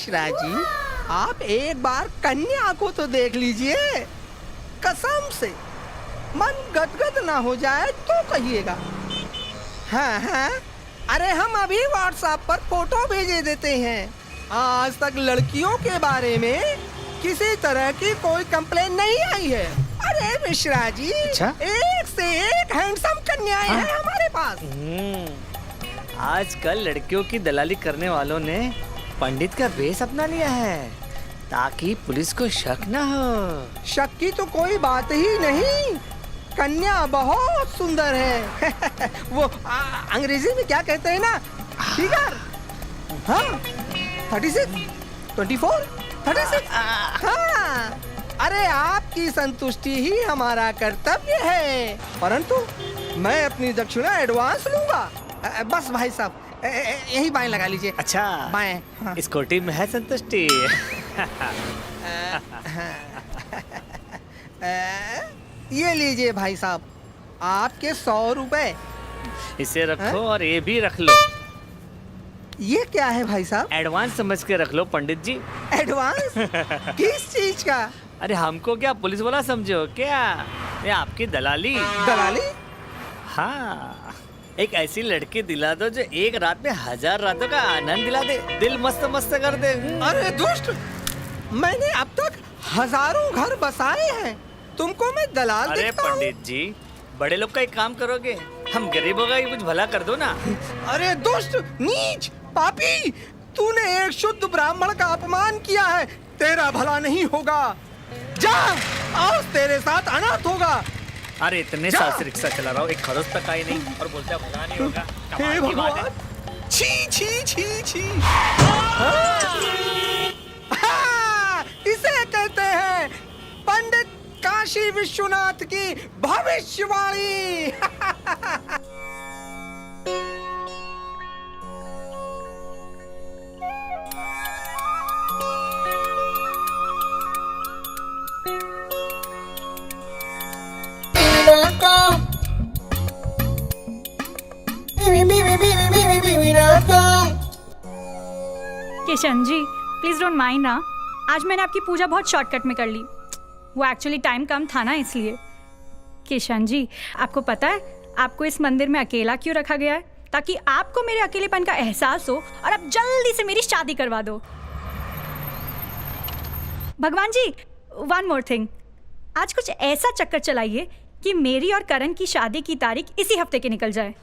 मिश्रा जी, आप एक बार कन्या को तो देख लीजिए, कसम से मन गदगद ना हो जाए तो कहिएगा। हाँ हाँ, अरे हम अभी व्हाट्सएप पर फोटो भेजे देते हैं। आज तक लड़कियों के बारे में किसी तरह की कोई कंप्लेन नहीं आई है। अरे मिश्रा जी, अच्छा? एक से एक हैंडसम कन्याएं हैं हमारे पास। आजकल लड़कियों की दलाली करने वालों ने पंडित का वेश अपना लिया है ताकि पुलिस को शक न हो। शक की तो कोई बात ही नहीं, कन्या बहुत सुंदर है। वो अंग्रेजी में क्या कहते हैं ना, फिगर। हाँ, 36, 24, 36। हाँ, अरे आपकी संतुष्टि ही हमारा कर्तव्य है, परंतु मैं अपनी दक्षिणा एडवांस लूंगा। बस भाई साहब, यही बाएं लगा लीजिए। अच्छा, बाएं। हाँ। इस कोटी में है संतुष्टि। ये लीजिए भाई साहब, आपके 100 रुपए। इसे रखो है? और ये भी रख लो। ये क्या है भाई साहब? एडवांस समझ के रख लो पंडित जी। एडवांस? किस चीज का? अरे हमको क्या पुलिस वाला समझे हो क्या? ये आपकी दलाली। दलाली? हाँ, एक ऐसी लड़की दिला दो जो एक रात में 1000 रातों का आनंद दिला दे, दिल मस्त मस्त कर दे। अरे दुष्ट, मैंने अब तक हजारों घर बसाए हैं, तुमको मैं दलाल अरे दिखता हूँ? पंडित जी, बड़े लोग का एक काम करोगे, हम गरीबों का ही कुछ भला कर दो ना। अरे दुष्ट, नीच, पापी, तूने एक शुद्ध ब्राह्मण का अपमान किया है, तेरा भला नहीं होगा। जा, आज तेरे साथ अनर्थ होगा। अरे इतने साल से रिक्शा चला रहा हूँ, एक खरोच तक आई नहीं और बोलते भला नहीं होगा। हे कमाल की बात है। भगवान, छी छी छी छी। हाँ, इसे कहते हैं पंडित काशी विश्वनाथ की भविष्यवाणी। Kishan ji, please don't mind ना, आज मैंने आपकी पूजा बहुत शॉर्टकट में कर ली। वो एक्चुअली टाइम कम था ना, इसलिए। किशन जी, आपको पता है आपको इस मंदिर में अकेला क्यों रखा गया है? ताकि आपको मेरे अकेलेपन का एहसास हो और आप जल्दी से मेरी शादी करवा दो। भगवान जी, वन मोर थिंग, आज कुछ ऐसा चक्कर चलाइए कि मेरी और करण की शादी की तारीख इसी हफ्ते की निकल जाए।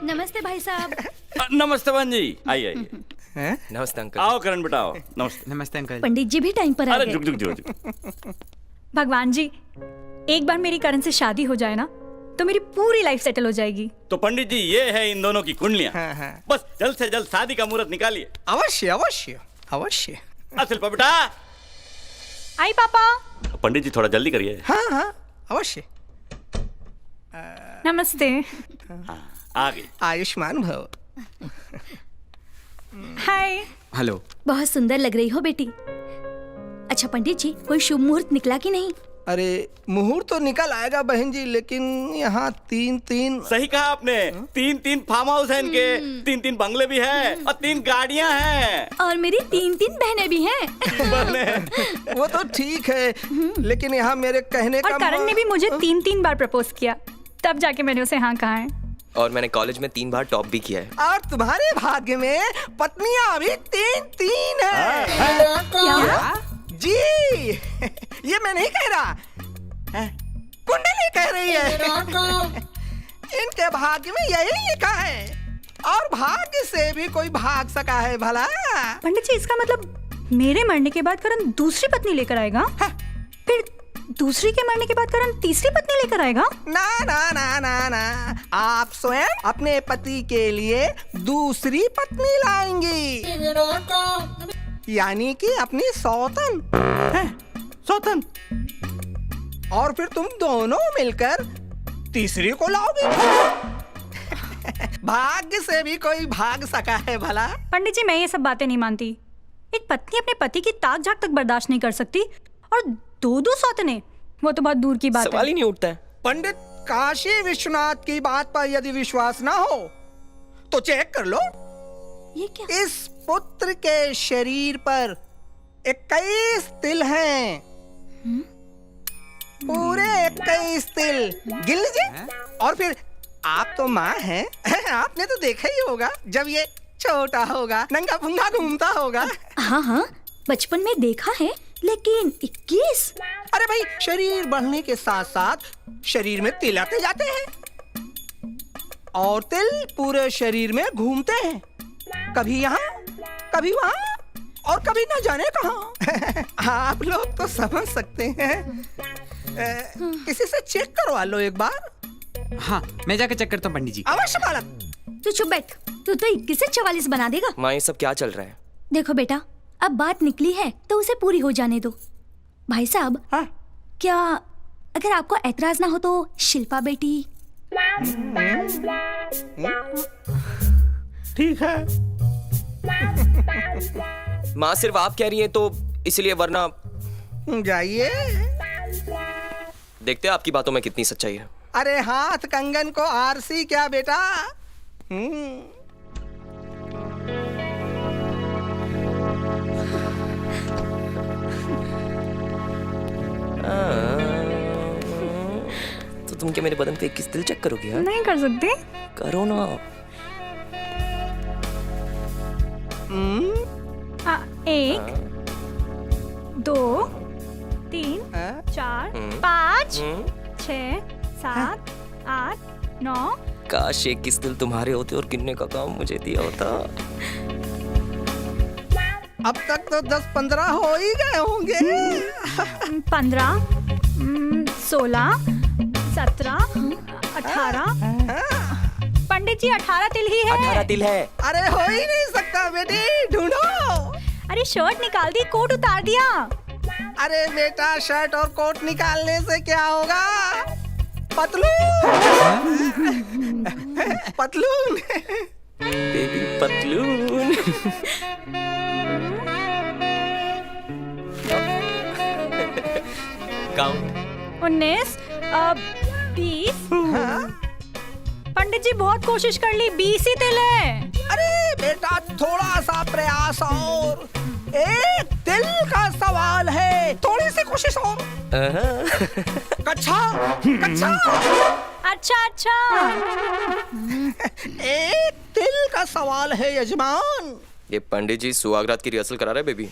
नमस्ते भाई साहब। नमस्ते बहन जी, आइए आइए। हैं? नमस्ते अंकल। आओ करण बेटा आओ। नमस्ते। नमस्ते अंकल। पंडित जी भी टाइम पर आ अरे गए। जुग जुग जुग जुग। भगवान जी, एक बार मेरी करण से शादी हो जाए ना, तो मेरी पूरी लाइफ सेटल हो जाएगी। तो पंडित जी, ये है इन दोनों की कुंडलियां। हाँ, हाँ। बस जल्द से जल्द शादी का मुहूर्त निकालिए। अवश्य अवश्य अवश्य। शिल्पा बेटा। आई पापा। पंडित जी थोड़ा जल्दी करिए। हाँ हाँ अवश्य। नमस्ते। आ गई। आयुष्मान भव। हाय। हेलो। बहुत सुंदर लग रही हो बेटी। अच्छा पंडित जी, कोई शुभ मुहूर्त निकला कि नहीं? अरे मुहूर्त तो निकल आएगा बहन जी, लेकिन यहाँ 3 सही कहा आपने। 3 फार्म हाउस है इनके, 3 बंगले भी है और 3 गाड़ियां हैं। और मेरी 3 बहनें भी हैं। बहने। वो तो ठीक है, लेकिन यहाँ मेरे कहने का और करण ने भी मुझे 3 बार प्रपोज किया, तब जाके मैंने उसे हाँ कहा है। और मैंने कॉलेज में 3 बार टॉप भी किया है। और तुम्हारे भाग्य में पत्नियां भी 3 है। क्या? जी, ये मैं नहीं कह रहा, कुंडली कह रही है। इनके भाग्य में यही लिखा है, और भाग्य से भी कोई भाग सका है भला? पंडित जी, इसका मतलब मेरे मरने के बाद करण दूसरी पत्नी लेकर आएगा? फिर दूसरी के मरने के बाद करण तीसरी पत्नी लेकर आएगा? ना ना ना ना ना, आप स्वयं अपने पति के लिए दूसरी पत्नी लाएंगी, यानी कि अपनी सौतन। सौतन। और फिर तुम दोनों मिलकर तीसरी को लाओगे। भाग्य से भी कोई भाग सका है भला? पंडित जी मैं ये सब बातें नहीं मानती। एक पत्नी अपने पति की ताक झाक तक बर्दाश्त नहीं कर सकती और दो सौतने, वो तो बहुत दूर की बात सवाल है। ही नहीं उठता है। पंडित काशी विश्वनाथ की बात पर यदि विश्वास ना हो तो चेक कर लो। ये क्या? इस पुत्र के शरीर पर 21 तिल हैं। पूरे 21 तिल गिन लीजिए। और फिर आप तो माँ हैं, आपने तो देखा ही होगा जब ये छोटा होगा, नंगा पुंगा घूमता होगा। हाँ हाँ, बचपन में देखा है, लेकिन 21? अरे भाई, शरीर बढ़ने के साथ साथ शरीर में तिल आते जाते हैं और तिल पूरे शरीर में घूमते हैं, कभी यहाँ कभी वहाँ और कभी ना जाने कहाँ। आप लोग तो समझ सकते हैं। किसी से चेक करवा लो एक बार। हाँ, मैं जाकर चेक करता हूँ पंडित जी। अवश्य बालक। तू चुप बैठ, तू तो 21 से 44 बना देगा। माँ, ये सब क्या चल रहा है? देखो बेटा, अब बात निकली है तो उसे पूरी हो जाने दो। भाई साहब, हाँ? क्या अगर आपको ऐतराज ना हो तो शिल्पा बेटी? ठीक है। माँ, सिर्फ आप कह रही हैं तो इसलिए, वरना जाइए। देखते हैं आपकी बातों में कितनी सच्चाई है। अरे हाथ कंगन को आरसी क्या बेटा? तो तुम क्या मेरे बदन पे 21 तिल चेक करोगी? हाँ, नहीं कर सकती। करो ना। एक, दो, तीन, हाँ? 4, 5, 6, 7, 8, 9। काश 21 तिल तुम्हारे होते और गिनने का काम मुझे दिया होता। अब तक तो 10-15 हो ही गए होंगे। 15, 16, 17, 18। पंडित जी 18 तिल ही है। 18 तिल है। अरे हो ही नहीं सकता बेटी, ढूंढो। अरे शर्ट निकाल दी, कोट उतार दिया। अरे बेटा, शर्ट और कोट निकालने से क्या होगा? पतलून। पतलून। बेबी पतलून। काउंट। 19, 20। पंडित जी बहुत कोशिश कर ली, 20 ही तिल है। अरे बेटा, थोड़ा सा प्रयास और, एक तिल का सवाल है, थोड़ी सी कोशिश और। कच्छा कच्छा। अच्छा। एक तिल का सवाल है यजमान। ये पंडित जी सुहागरात की रिहर्सल करा रहे बेबी।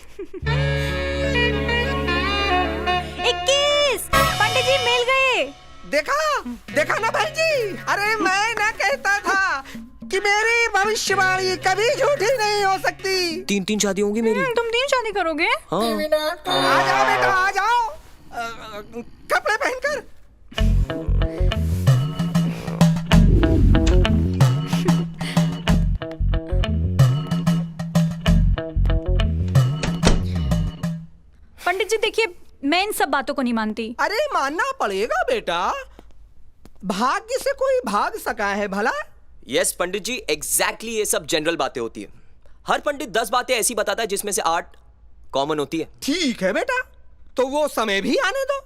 21। पंडित जी मिल गए। देखा ना भाई जी। अरे मैं ना कहता था कि मेरी भविष्यवाणी कभी झूठी नहीं हो सकती। 3 शादी होंगी मेरी। तुम 3 शादी करोगे? हाँ। आ जाओ बेटा, आ जाओ। कपड़े पहनकर। पंडित जी देखिए, मैं इन सब बातों को नहीं मानती। अरे मानना पड़ेगा बेटा, भाग्य से कोई भाग सका है भला? यस पंडित जी, एग्जैक्टली ये सब जनरल बातें होती है। हर पंडित 10 बातें ऐसी बताता है जिसमें से 8 कॉमन होती है। ठीक है बेटा, तो वो समय भी आने दो।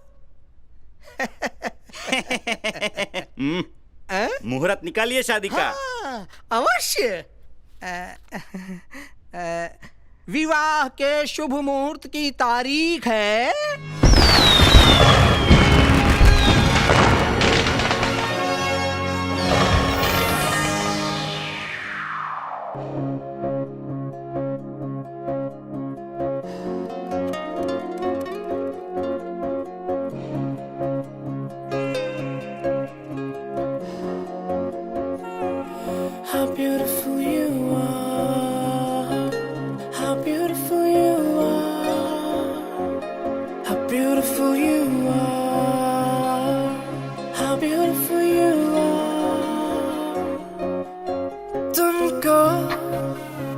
मुहूर्त निकालिए शादी का। हाँ, अवश्य। विवाह के शुभ मुहूर्त की तारीख है How beautiful you are. How beautiful you are. How beautiful you are. How beautiful you are. तुमको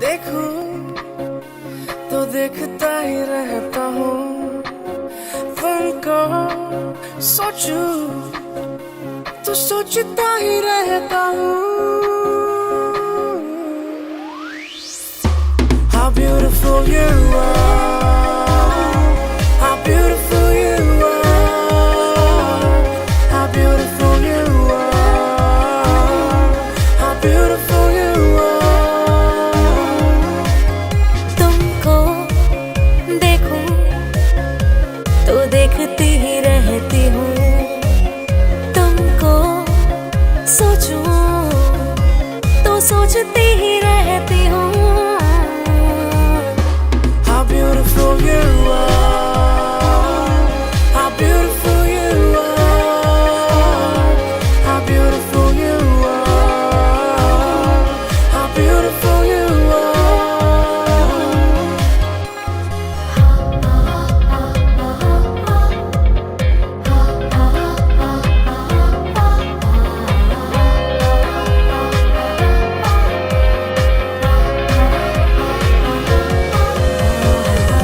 देखूं तो देखता ही रहता हूँ, तुमको सोचूं तो सोचता ही रहता हूँ। you are. How beautiful you are. How beautiful you are. How beautiful you are. तुमको देखूं तो देखती ही रहती हूँ, तुमको सोचूं तो सोचती ही रहती हूँ। How beautiful you are. How beautiful you are. How beautiful you are. How beautiful you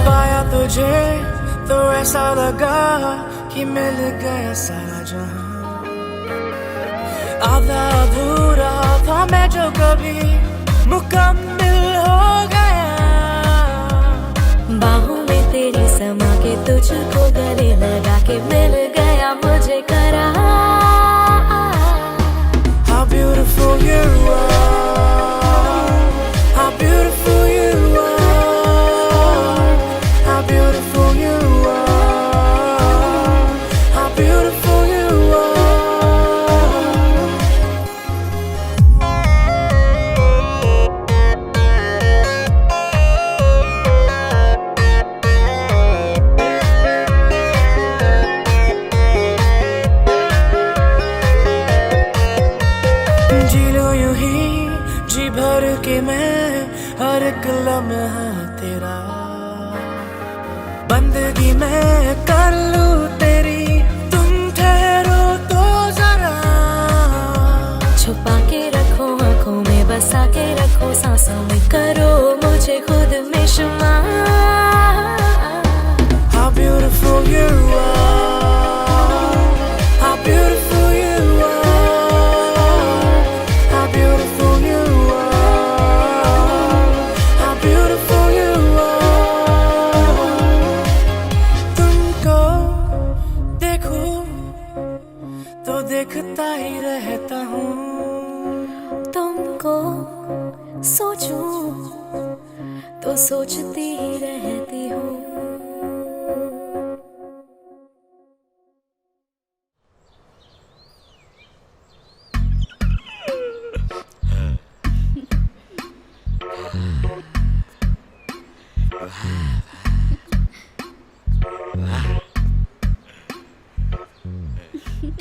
पाया तुझे तो ऐसा लगा कि मिल गया सारा जहां। आधा अधूरा था मैं जो कभी मुकम्मिल हो गया। बाहों में तेरी समा के तुझको गले लगा के मिल गया मुझे करार। How beautiful you are. How beautiful you are. How beautiful you are. How beautiful you are. जी लो यूं ही जी भर के मैं हर एक लम्हा तेरा। बंदगी मैं कर लूं तेरी, तुम ठहरो तो जरा। छुपा के रखो आंखों में, बसा के रखो सांसों में, करो मुझे खुद में शुमार। How beautiful you are. How beautiful you are. How beautiful you are. How beautiful you are. तुमको देखूं तो देखता ही रहता हूँ। तुमको सोचूं तो सोचती ही रहती हूँ।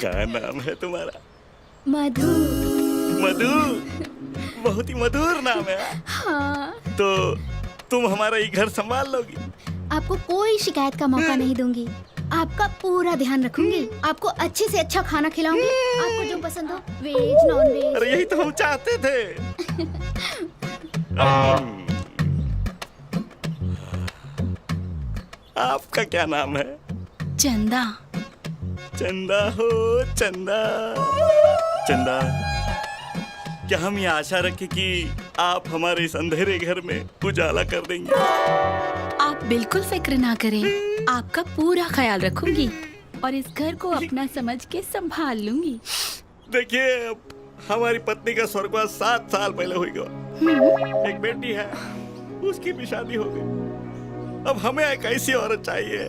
क्या नाम है तुम्हारा? मधु। मधु, बहुत ही मधुर नाम है। हाँ, तो तुम हमारा ये घर संभाल लोगी? आपको कोई शिकायत का मौका नहीं दूंगी। आपका पूरा ध्यान रखूंगी। आपको अच्छे से अच्छा खाना खिलाऊंगी। आपको जो पसंद हो, वेज नॉन वेज। अरे यही तो हम चाहते थे। आपका क्या नाम है? चंदा। चंदा हो चंदा। चंदा, क्या हम ये आशा रखें कि आप हमारे इस अंधेरे घर में उजाला कर देंगे? आप बिल्कुल फिक्र ना करें, आपका पूरा ख्याल रखूंगी और इस घर को अपना समझ के संभाल लूंगी। देखिए, अब हमारी पत्नी का स्वर्गवास 7 साल पहले हो गया। एक बेटी है, उसकी भी शादी हो गई। अब हमें एक ऐसी औरत चाहिए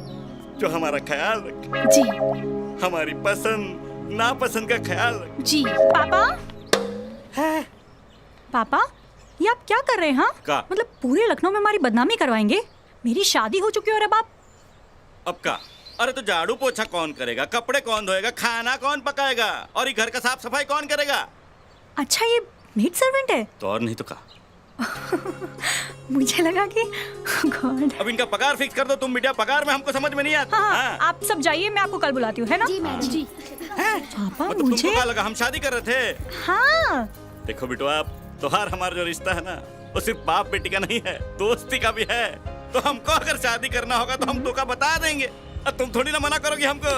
जो हमारा ख्याल रखे, जी हमारी पसंद नापसंद का ख्याल रखे। जी। पापा पापा, ये आप क्या कर रहे हैं? हाँ, का? मतलब पूरे लखनऊ में हमारी बदनामी करवाएंगे? मेरी शादी हो चुकी है और अब आप अब का? अरे तो झाड़ू पोछा कौन करेगा, कपड़े कौन धोएगा, खाना कौन पकाएगा और ये घर का साफ सफाई कौन करेगा? अच्छा, ये मेड सर्वेंट है? तो और नहीं तो का? मुझे लगा कि गॉड। अब इनका पगार फिक्स कर दो तुम बेटा, पगार में हमको समझ में नहीं आता। हाँ, हाँ। आप सब जाइए, मैं आपको कल बुलाती हूँ, है ना? जी मैडम जी। पापा मतलब मुझे तुमको क्या लगा हम शादी कर रहे थे? हाँ, देखो बिटू, आप त्योहार हमारा जो रिश्ता है ना, वो सिर्फ बाप बेटी का नहीं है, दोस्ती का भी है। तो हमको अगर शादी करना होगा तो हम धोखा बता देंगे। अब तुम थोड़ी ना मना करोगी हमको।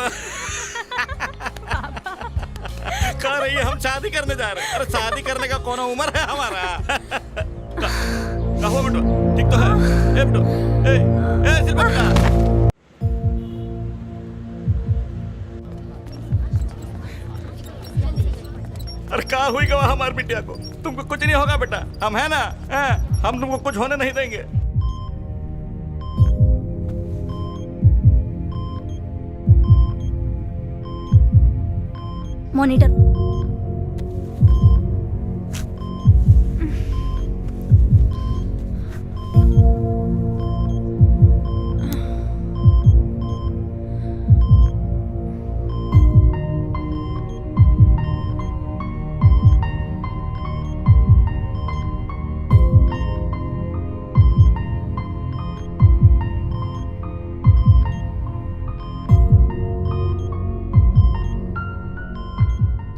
कह रही है हम शादी करने जा रहे हैं। अरे शादी करने का कौन उम्र है हमारा? क्या हुआ बेटा? ठीक तो है? ए बेटो, सिर्फ बेटा। अरे कहाँ हुई गवा हमारी बिटिया को? तुमको कुछ नहीं होगा बेटा, हम है ना, हम तुमको कुछ होने नहीं देंगे। मॉनिटर।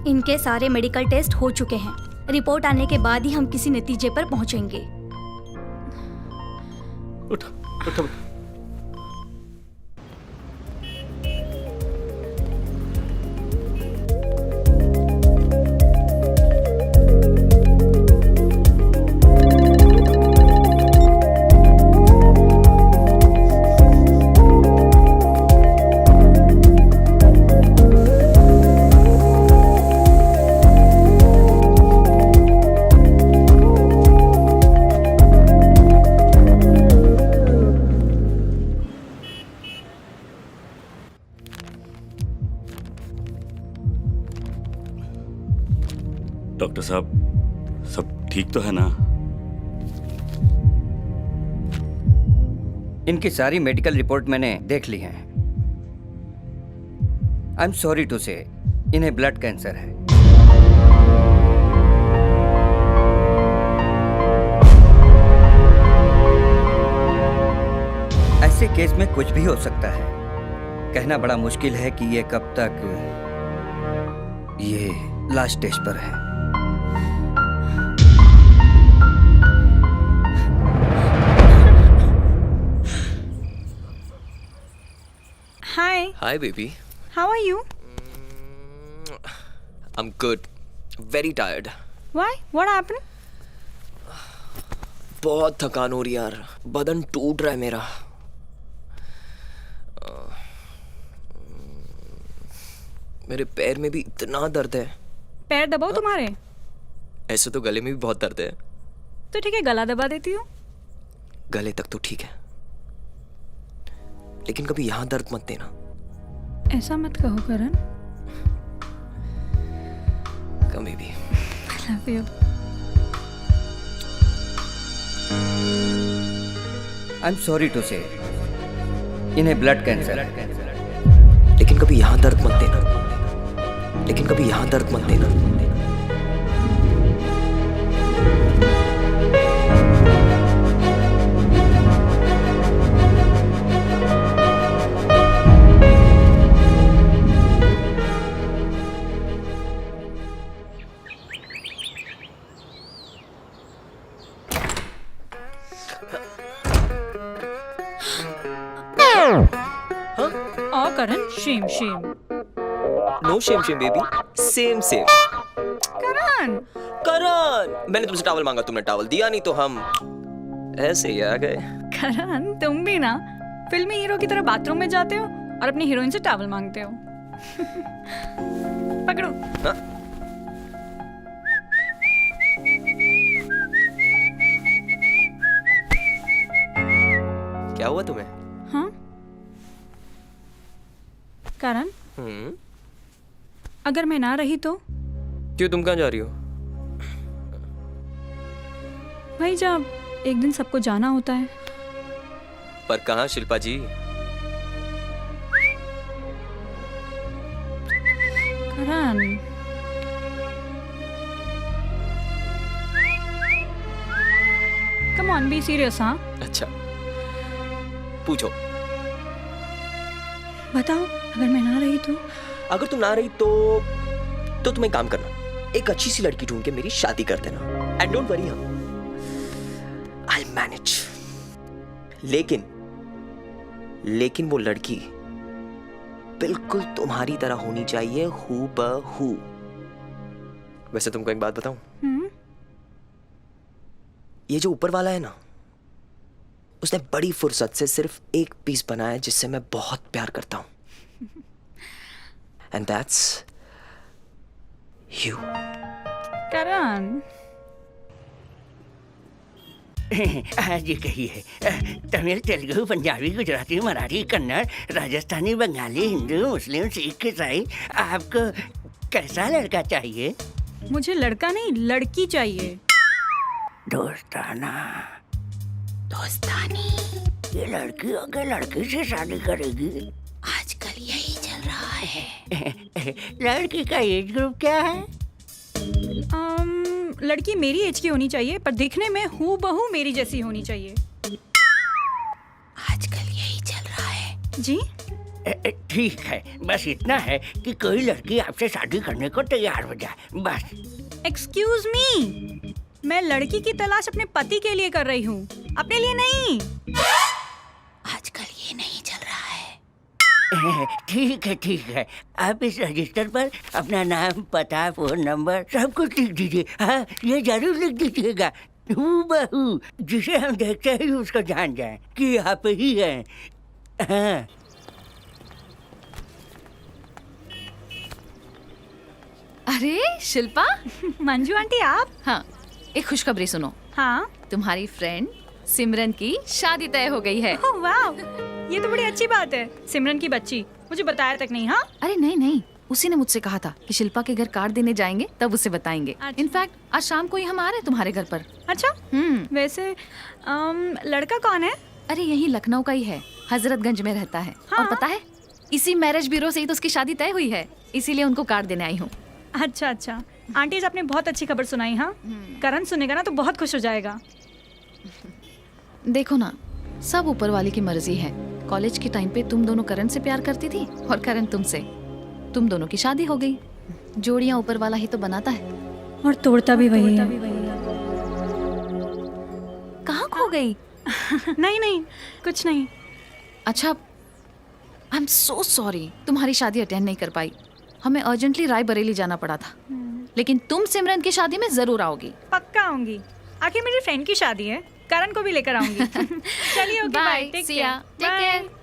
इनके सारे मेडिकल टेस्ट हो चुके हैं। रिपोर्ट आने के बाद ही हम किसी नतीजे पर पहुंचेंगे। उठो उठो बेटा। डॉक्टर साहब, सब ठीक तो है ना? इनकी सारी मेडिकल रिपोर्ट मैंने देख ली है। आई एम सॉरी टू से, इन्हें ब्लड कैंसर है। ऐसे केस में कुछ भी हो सकता है। कहना बड़ा मुश्किल है कि ये कब तक ये लास्ट स्टेज पर है। Hi, baby. How are you? I'm good. Very tired. Why? What happened? बहुत थकान हो रही है यार, बदन टूट रहा है मेरा। मेरे पैर में भी इतना दर्द है। पैर दबाओ तुम्हारे। ऐसे तो गले में भी बहुत दर्द है। तो ठीक है, गला दबा देती हूँ। गले तक तो ठीक है, लेकिन कभी यहाँ दर्द मत देना। ऐसा मत कहो करण। कभी भी। I love you. I am sorry to say, इन्हें ब्लड कैंसर है। लेकिन कभी यहाँ दर्द मत देना। लेकिन कभी यहाँ दर्द मत देना। और Karan, shame shame. No shame shame baby, same same. Karan, Karan, मैंने तुमसे टॉवल मांगा, तुमने टॉवल दिया नहीं, तो हम ऐसे ही आ गए। करण तुम भी ना फिल्मी हीरो की तरह बाथरूम में जाते हो और अपनी हीरोइन से टॉवल मांगते हो। पकड़ो। हाँ? क्या हुआ तुम्हें? हाँ करण, अगर मैं ना रही तो? क्यों, तुम कहाँ जा रही हो? भाई जब एक दिन सबको जाना होता है। पर कहाँ शिल्पा जी? करण, कम ऑन, बी सीरियस। हाँ अच्छा, पूछो। बताओ, अगर मैं ना रही तो? अगर तुम ना रही तो तुम एक काम करना, एक अच्छी सी लड़की ढूंढ के मेरी शादी कर देना। And don't worry, I manage. लेकिन वो लड़की बिल्कुल तुम्हारी तरह होनी चाहिए, हूबहू। वैसे तुमको एक बात बताऊं? ये जो ऊपर वाला है ना, उसने बड़ी फुर्सत से सिर्फ एक पीस बनाया जिससे मैं बहुत प्यार करता हूं. And that's you. करण, आज ये कहिए, तमिल, तेलुगु, पंजाबी, गुजराती, मराठी, कन्नड़, राजस्थानी, बंगाली, हिंदू, मुस्लिम, सिख, ईसाई, आपको कैसा लड़का चाहिए? मुझे लड़का नहीं लड़की चाहिए. दोस्ताना. दोस्तानी. ये लड़की होकर लड़की से शादी करेगी? आजकल यही चल रहा है. लड़की का एज ग्रुप क्या है? लड़की मेरी एज की होनी चाहिए पर दिखने में हूबहू मेरी जैसी होनी चाहिए. आजकल यही चल रहा है. जी ठीक है, बस इतना है कि कोई लड़की आपसे शादी करने को तैयार हो जाए, बस. एक्सक्यूज मी, मैं लड़की की तलाश अपने पति के लिए कर रही हूँ, अपने लिए नहीं. आजकल ये नहीं चल रहा है. ठीक है, आप इस रजिस्टर पर अपना नाम, पता, फोन नंबर सब कुछ लिख दीजिए. हाँ, ये जरूर लिख दीजिएगा, हूबहू, जिसे हम देखते ही उसको जान जाए कि आप ही हैं. हाँ. अरे शिल्पा. मंजू आंटी आप? हाँ, एक खुशखबरी सुनो. हाँ. तुम्हारी फ्रेंड सिमरन की शादी तय हो गई है. ओह वाह, ये तो बड़ी अच्छी बात है. सिमरन की बच्ची, मुझे बताया तक नहीं. हाँ, अरे नहीं, उसी ने मुझसे कहा था कि शिल्पा के घर कार्ड देने जाएंगे तब उसे बताएंगे. अच्छा। इनफैक्ट आज शाम को ही हम आ रहे हैं तुम्हारे घर पर. अच्छा. वैसे लड़का कौन है? अरे यही लखनऊ का ही है, हजरतगंज में रहता है. हाँ? और पता है, इसी मैरिज ब्यूरो से ही तो उसकी शादी तय हुई है, इसीलिए उनको कार्ड देने आई हूँ. अच्छा. आंटी आपने बहुत अच्छी खबर सुनाई. हाँ, करण सुनेगा ना तो बहुत खुश हो जाएगा. देखो ना, सब ऊपर वाले की मर्जी है. कॉलेज के टाइम पे तुम दोनों करण से प्यार करती थी और करण तुमसे. तुम दोनों की शादी हो गई. जोड़ियां ऊपर वाला ही तो बनाता है और तोड़ता भी वही है. कहाँ खो गई? नहीं, कुछ नहीं. अच्छा, आई एम सो सॉरी, तुम्हारी शादी अटेंड नहीं कर पाई. हमें अर्जेंटली रायबरेली जाना पड़ा था. लेकिन तुम सिमरन की शादी में जरूर आओगी. पक्का आऊंगी. आखिर मेरी फ्रेंड की शादी है, करण को भी लेकर आऊंगी. चलिए, okay, bye. Take care.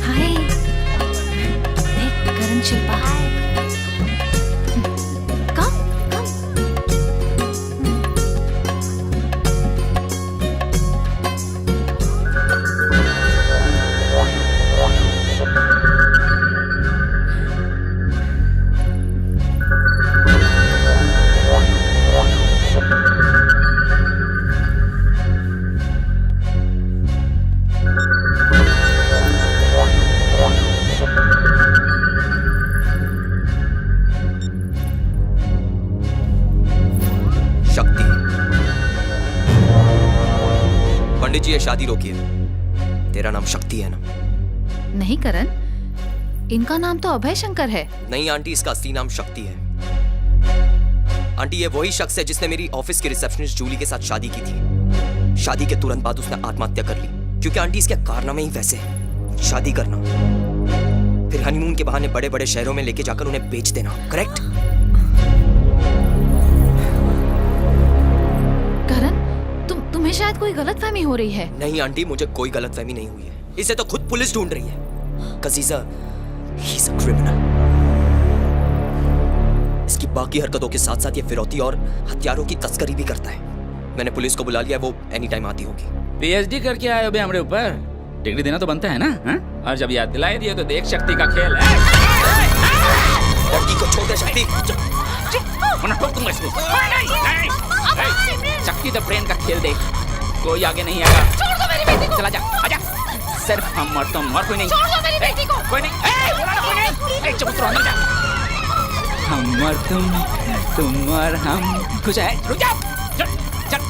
Hi, देख करण, शिल्पा. कम. पंडित जी, ये शादी रोकिए. तेरा नाम शक्ति है ना? नहीं करण, इनका नाम तो अभय शंकर है. नहीं आंटी, इसका असली नाम शक्ति है. आंटी, ये वही शख्स है जिसने मेरी ऑफिस की रिसेप्शनिस्ट जूली के साथ शादी की थी. शादी के तुरंत बाद उसने आत्महत्या कर ली, क्योंकि आंटी इसके कारनामे ही वैसे हैं. शादी करना, फिर हनीमून के बहाने बड़े बड़े शहरों में लेके जाकर उन्हें बेच देना. करेक्ट? तुम्हें शायद कोई गलतफहमी हो रही है. नहीं आंटी, मुझे कोई गलतफहमी नहीं हुई है. इसे तो खुद पुलिस ढूंढ रही है. He's a criminal. इसकी बाकी हरकतों के साथ साथ ये फिरौती और हथियारों की तस्करी भी करता है. मैंने पुलिस को बुला लिया, वो एनी टाइम आती होगी. पीएचडी करके आए हो बे हमारे ऊपर, डिग्री देना तो बनता है ना. हा? और जब याद दिलाई दिए तो देख शक्ति का खेल है. लड़की को छोड़ दे शक्ति. वरना ठोक दूंगा इसको। शक्ति द ब्रेन का खेल देख, कोई आगे नहीं आएगा। छोड़ दो मेरी बेटी को। चला जा, आजा। सिर्फ हम और तुम, और कोई नहीं। छोड़ दो मेरी बेटी को। कोई नहीं। बोला ना कोई नहीं। चुप रहो, अंदर जा। हम और तुम और हम। कुछ है? रुक जा। चल, चल,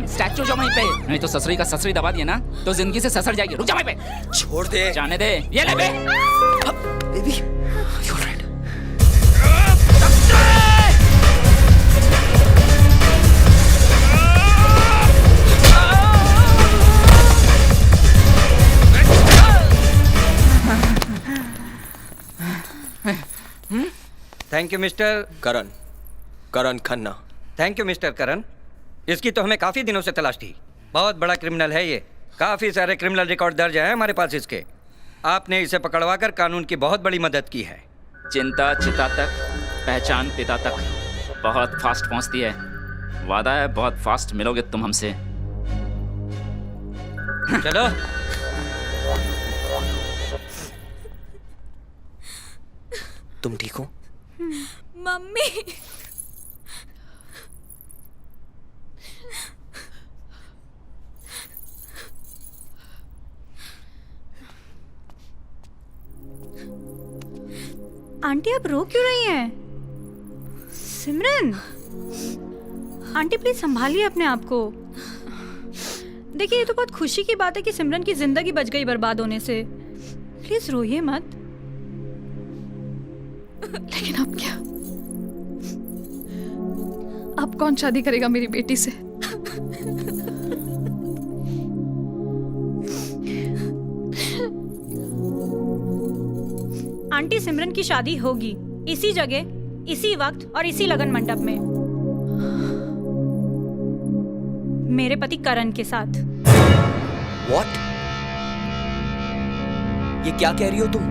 स्टैचू जो वहीं पे, नहीं तो ससुरी का ससुरी दबा दिया ना तो जिंदगी से ससर जाएगी। रुक जा वहीं पे। छोड़ दे। जाने दे। ये ले बे। Baby, you alright? Thank you mister Karan Khanna. Thank you mister Karan. इसकी तो हमें काफी दिनों से तलाश थी। बहुत बड़ा क्रिमिनल है ये, काफी सारे क्रिमिनल रिकॉर्ड दर्ज है हमारे पास इसके। आपने इसे पकड़वाकर कानून की बहुत बड़ी मदद की है। चिंता चिता तक, पहचान पिता तक, बहुत फास्ट पहुंचती है। वादा है बहुत फास्ट मिलोगे तुम हमसे। चलो। तुम ठीक हो? मम्मी। आंटी आप रो क्यों रही हैं? सिमरन, आंटी प्लीज संभालिए अपने आप को। देखिए ये तो बहुत खुशी की बात है कि सिमरन की जिंदगी बच गई बर्बाद होने से। प्लीज रोइए मत। लेकिन अब क्या? अब कौन शादी करेगा मेरी बेटी से? आंटी सिमरन की शादी होगी इसी जगह, इसी वक्त और इसी लगन मंडप में, मेरे पति करण के साथ। What? ये क्या कह रही हो तुम?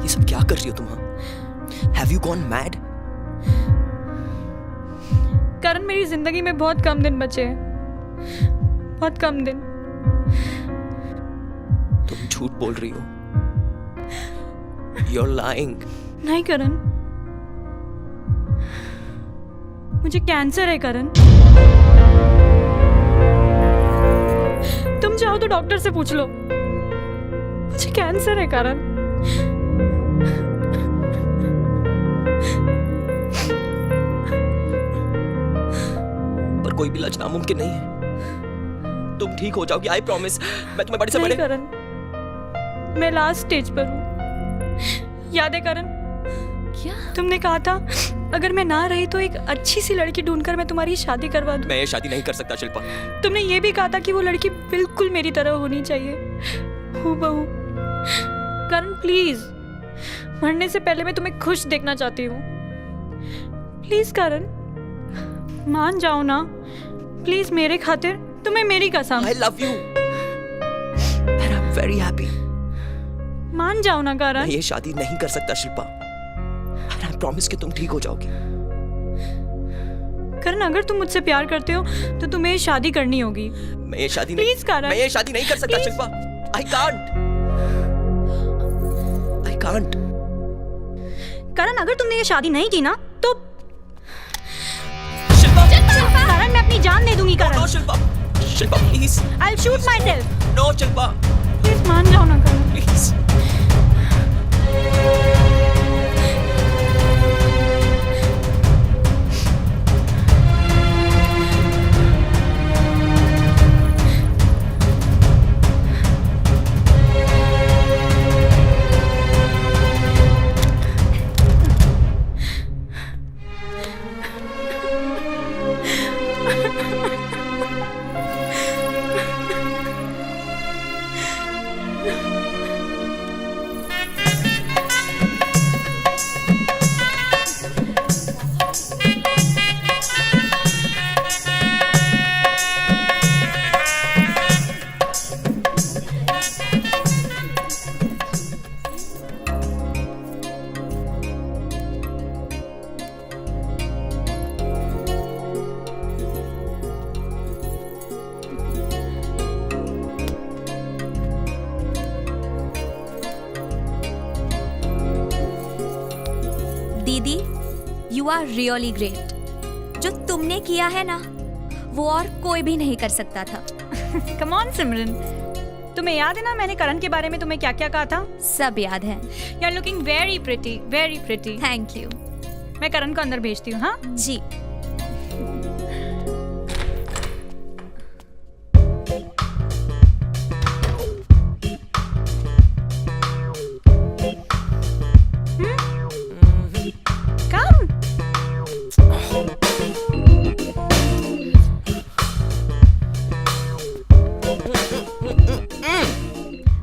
ये सब क्या कर रही हो तुम? Have you gone mad? करण, मेरी जिंदगी में बहुत कम दिन बचे हैं, बहुत कम दिन। तुम झूठ बोल रही हो। You're lying. नहीं करण, मुझे कैंसर है करण। तुम चाहो तो डॉक्टर से पूछ लो, मुझे कैंसर है करण। पर कोई भी इलाज नामुमकिन नहीं है। तुम ठीक हो जाओगी, आई प्रॉमिस। मैं तुम्हें बड़े से बड़े। करण, मैं लास्ट स्टेज पर हूँ। याद है करण? क्या तुमने कहा था अगर मैं ना रही तो एक अच्छी सी लड़की ढूंढकर मैं तुम्हारी शादी करवा दूं। मैं ये शादी नहीं कर सकता शिल्पा। तुमने ये भी कहा था कि वो लड़की बिल्कुल मेरी तरह होनी चाहिए, हूबहू। करण प्लीज, मरने से पहले मैं तुम्हें खुश देखना चाहती हूँ। प्लीज करण, मान जाओ ना प्लीज, मेरे खातिर, तुम्हें मेरी कसम। I love you and I'm very happy. मान जाओ ना करण। मैं ये शादी नहीं कर सकता शिल्पा। And I promise कि तुम ठीक हो जाओगी। करण, अगर तुम मुझसे प्यार करते हो तो तुम्हें ये शादी करनी होगी। मैं ये शादी प्लीज करण, मैं ये शादी नहीं कर सकता Shilpa. I can't. I can't. करण, अगर तुमने ये शादी नहीं की ना तो शिल्पा, करण मैं अपनी जान दे दूंगी। करण, no Shilpa, Shilpa please. I'll shoot myself. No Shilpa, please मान जाओ ना करण। प्लीज। दीदी, यू आर रियली ग्रेट। जो तुमने किया है ना, वो और कोई भी नहीं कर सकता था। कम ऑन सिमरन, तुम्हें याद है ना मैंने करण के बारे में तुम्हें क्या क्या कहा था? सब याद है। You are looking very pretty, very pretty. Thank you. मैं करण को अंदर भेजती हूँ। हाँ जी।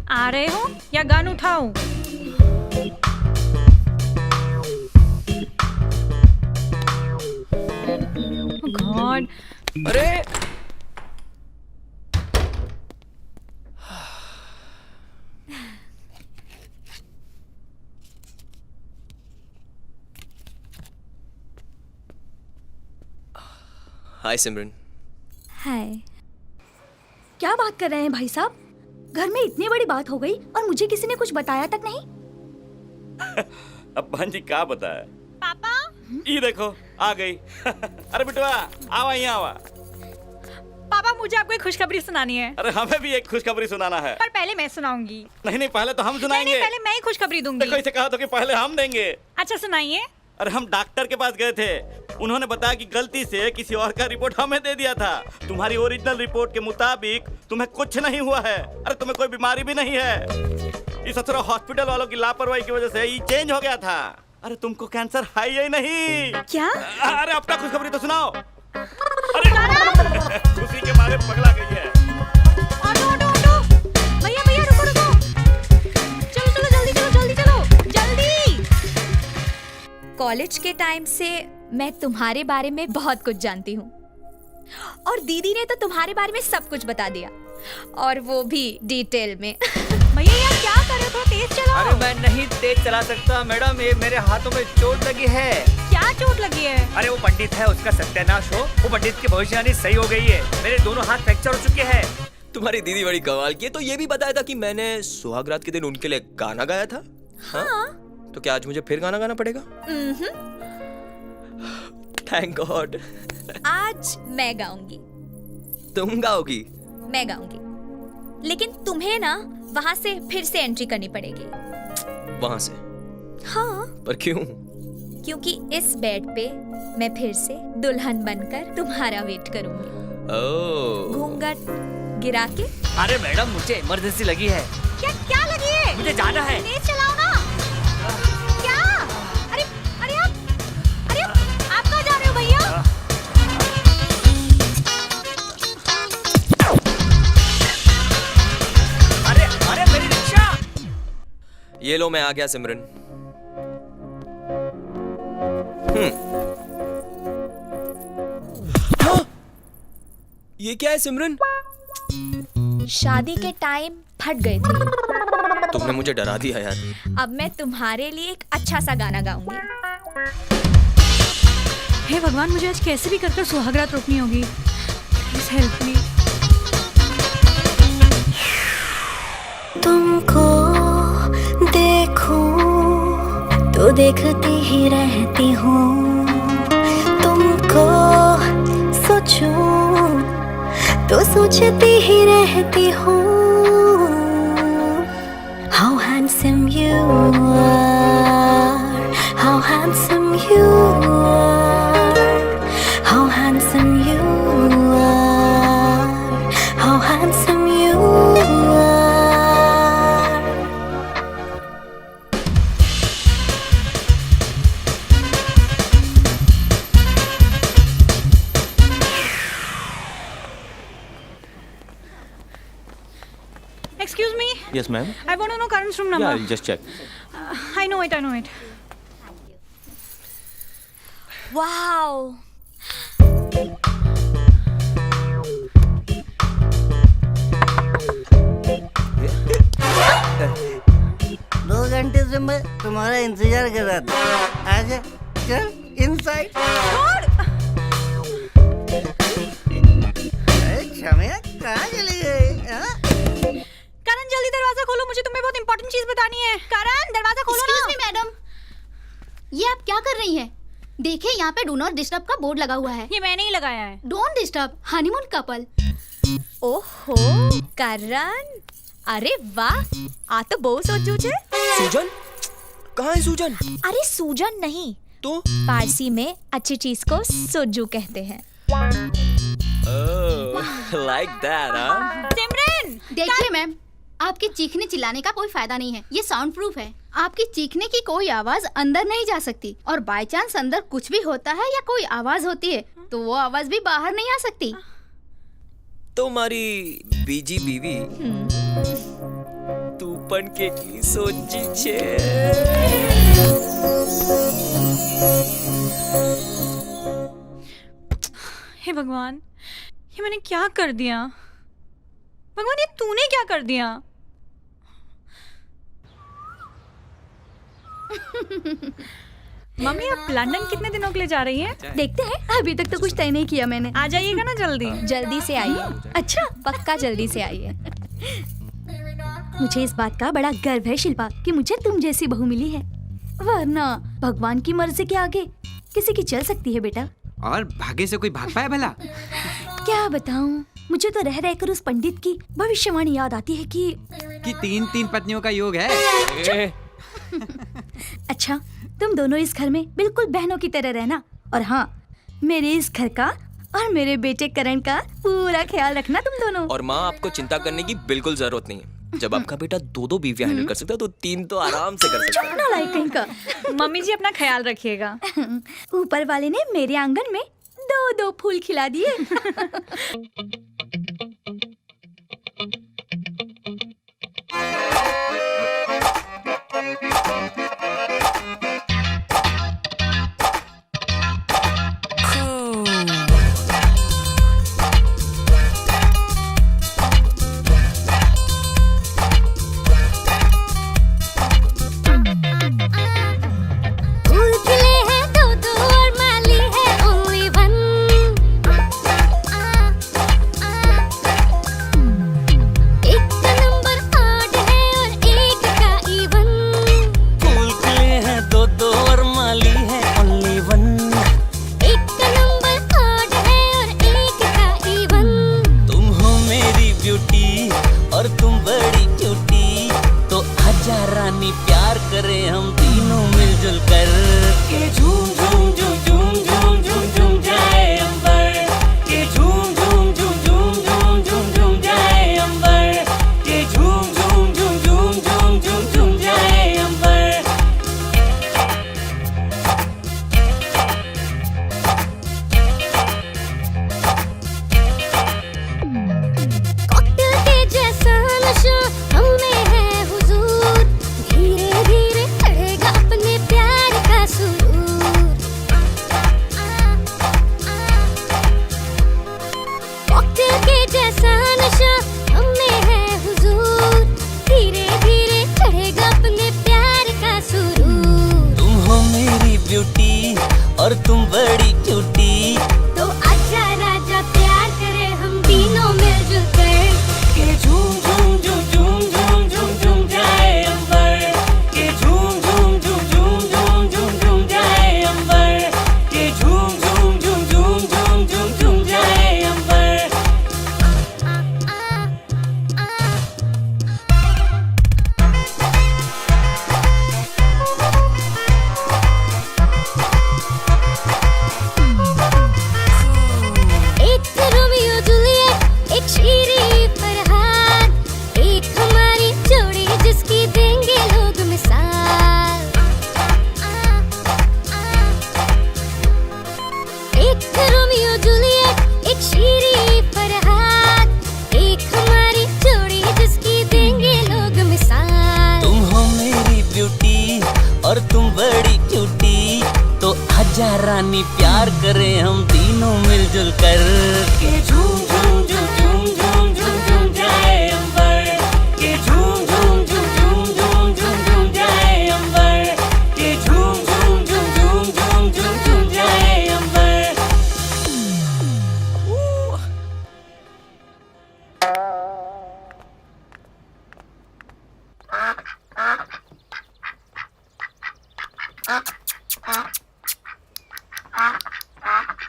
आ रहे हो या गन उठाऊं? गॉड, अरे हाय सिमरन। हाय। क्या बात कर रहे हैं भाई साहब? घर में इतनी बड़ी बात हो गई और मुझे किसी ने कुछ बताया तक नहीं। अब बहन जी क्या बताया? पापा, ये देखो आ गई। अरे बिटवा आवा, यहाँ आवा। पापा मुझे आपको एक खुशखबरी सुनानी है। अरे हमें भी एक खुशखबरी सुनाना है। पर पहले मैं सुनाऊंगी। नहीं पहले तो हम सुनाएंगे। नहीं, पहले मैं ही खुशखबरी दूंगी। देखो इसे कहा तो कि पहले हम देंगे। अच्छा सुनाइए। अरे हम डॉक्टर के पास गए थे, उन्होंने बताया कि गलती से किसी और का रिपोर्ट हमें दे दिया था। तुम्हारी ओरिजिनल रिपोर्ट के मुताबिक तुम्हें कुछ नहीं हुआ है। अरे तुम्हें कोई बीमारी भी नहीं है। इस असर हॉस्पिटल वालों की लापरवाही की वजह से ये चेंज हो गया था। अरे तुमको कैंसर है या नहीं? क्या? अरे अपना खुशखबरी तो सुनाओ। अरे खुशी के मारे पगला गई है। ऑटो ऑटो ऑटो, भैया भैया रुको रुको, चलो चलो जल्दी चलो, जल्दी चलो जल्दी। कॉलेज के टाइम से मैं तुम्हारे बारे में बहुत कुछ जानती हूँ और दीदी ने तो तुम्हारे बारे में सब कुछ बता दिया, और वो भी डिटेल में। भैया यार क्या कर रहे हो, थोड़ा तेज चलाओ। अरे मैं नहीं तेज चला सकता मैडम, ये मेरे हाथों में चोट लगी है। क्या चोट लगी है? अरे वो पंडित है, उसका सत्यानाश हो। वो पंडित की भविष्यवाणी सही हो गई है। मेरे दोनों हाथ फ्रैक्चर हो चुके हैं। तुम्हारी दीदी बड़ी कमाल की है। तो ये भी बताया था कि मैंने सुहागरात के दिन उनके लिए गाना गाया था। हाँ? तो क्या आज मुझे फिर गाना गाना पड़ेगा? Thank God. आज मैं गाऊंगी। तुम गाओगी? मैं गाऊंगी, लेकिन तुम्हें ना वहाँ से फिर से एंट्री करनी पड़ेगी। वहाँ से? हाँ। पर क्यों? क्योंकि इस बेड पे मैं फिर से दुल्हन बनकर तुम्हारा वेट करूंगी। ओह। घूंघट गिरा के। अरे मैडम मुझे इमरजेंसी लगी है। क्या लगी है? मुझे जाना है। तेज चलाओ ना। क्या? अरे अरे आप कहाँ जा रहे हो भैया? अरे मेरी रिक्शा। ये लो मैं आ गया सिमरन। ये क्या है सिमरन? शादी के टाइम फट गए थे। तुमने मुझे डरा दिया यार। अब मैं तुम्हारे लिए एक अच्छा सा गाना गाऊंगी। हे भगवान, मुझे आज कैसे भी कर सुहागरात रोकनी होगी। Please help me. तुमको देखूं तो देखती ही रहती हूँ, तुमको सोचूं तो सोचती ही रहती हूँ। How handsome you are, how handsome you are, how handsome you are, how handsome you are. Excuse me. Yes, ma'am. I want to know Karan's room number. Yeah, I'll just check. I know it. Wow. 2 घंटे से मैं तुम्हारा इंतजार कर रहा था। आजा, चल इनसाइड। क्षमा कहाँ चली गई? करण जल्दी दरवाजा खोलो, मुझे तुम्हें बहुत इंपॉर्टेंट चीज बतानी है। करण दरवाजा खोलो ना। मैडम, ये आप क्या कर रही हैं? देखिए यहाँ पे डू नॉट डिस्टर्ब का बोर्ड लगा हुआ है। ये मैंने ही लगाया है। Don't disturb honeymoon couple. ओहो करण, अरे वाह, आ तो बहु सोचू छे। सूजन? कहाँ है सूजन? अरे सूजन नहीं तो पारसी में अच्छी चीज को सोजू कहते हैं। लाइक दैट, हाँ? सिमरन! देखिए मैम, आपके चीखने चिल्लाने का कोई फायदा नहीं है। ये साउंड प्रूफ है। आपकी चीखने की कोई आवाज अंदर नहीं जा सकती, और बाय चांस अंदर कुछ भी होता है या कोई आवाज होती है तो वो आवाज भी बाहर नहीं आ सकती। तुम्हारी बीजी बीवी तू पण કેટલી સોચી છે। हे भगवान, ये मैंने क्या कर दिया? भगवान, ये तूने क्या कर दिया? मम्मी, आप लंदन कितने दिनों के लिए जा रही हैं? देखते हैं, अभी तक तो कुछ तय नहीं किया मैंने। आ जाइएगा ना जल्दी। जल्दी से आइए। अच्छा, पक्का जल्दी से आइए। मुझे इस बात का बड़ा गर्व है शिल्पा कि मुझे तुम जैसी बहू मिली है, वरना भगवान की मर्जी के आगे किसी की चल सकती है बेटा। और भाग्य से कोई भाग पाया भला? क्या बताऊं, मुझे तो रह रहकर उस पंडित की भविष्यवाणी याद आती है कि 3 पत्नियों का योग है। अच्छा, तुम दोनों इस घर में बिल्कुल बहनों की तरह रहना, और हाँ, मेरे इस घर का और मेरे बेटे करण का पूरा ख्याल रखना तुम दोनों। और माँ, आपको चिंता करने की बिल्कुल जरूरत नहीं है। जब आपका बेटा 2 बीवियां हैंडल कर सकता है तो 3 तो आराम से कर सकता है। नालायक कहीं का। मम्मी जी, अपना ख्याल रखिएगा। ऊपर वाले ने मेरे आंगन में 2 फूल खिला दिए। और तुम बड़ी झूठी, तो आजा राजा प्यार करे हम तीनों मिलजुल कर, के झूम झूम झूम झूम झूम झूम झूम जाए अंबर, के झूम झूम झूम झूम झूम झूम झूम जाए अंबर, के झूम झूम झूम झूम झूम झूम झूम जाए अंबर। और तुम बड़ी झूठी, तो आजा रानी प्यार करें हम तीनों मिलजुल कर, के झूम झूम झूम झूम झूम झूम झूम जाए अंबर, के झूम झूम झूम झूम झूम झूम झूम जाए अंबर, के झूम झूम झूम झूम झूम झूम झूम जाए अंबर।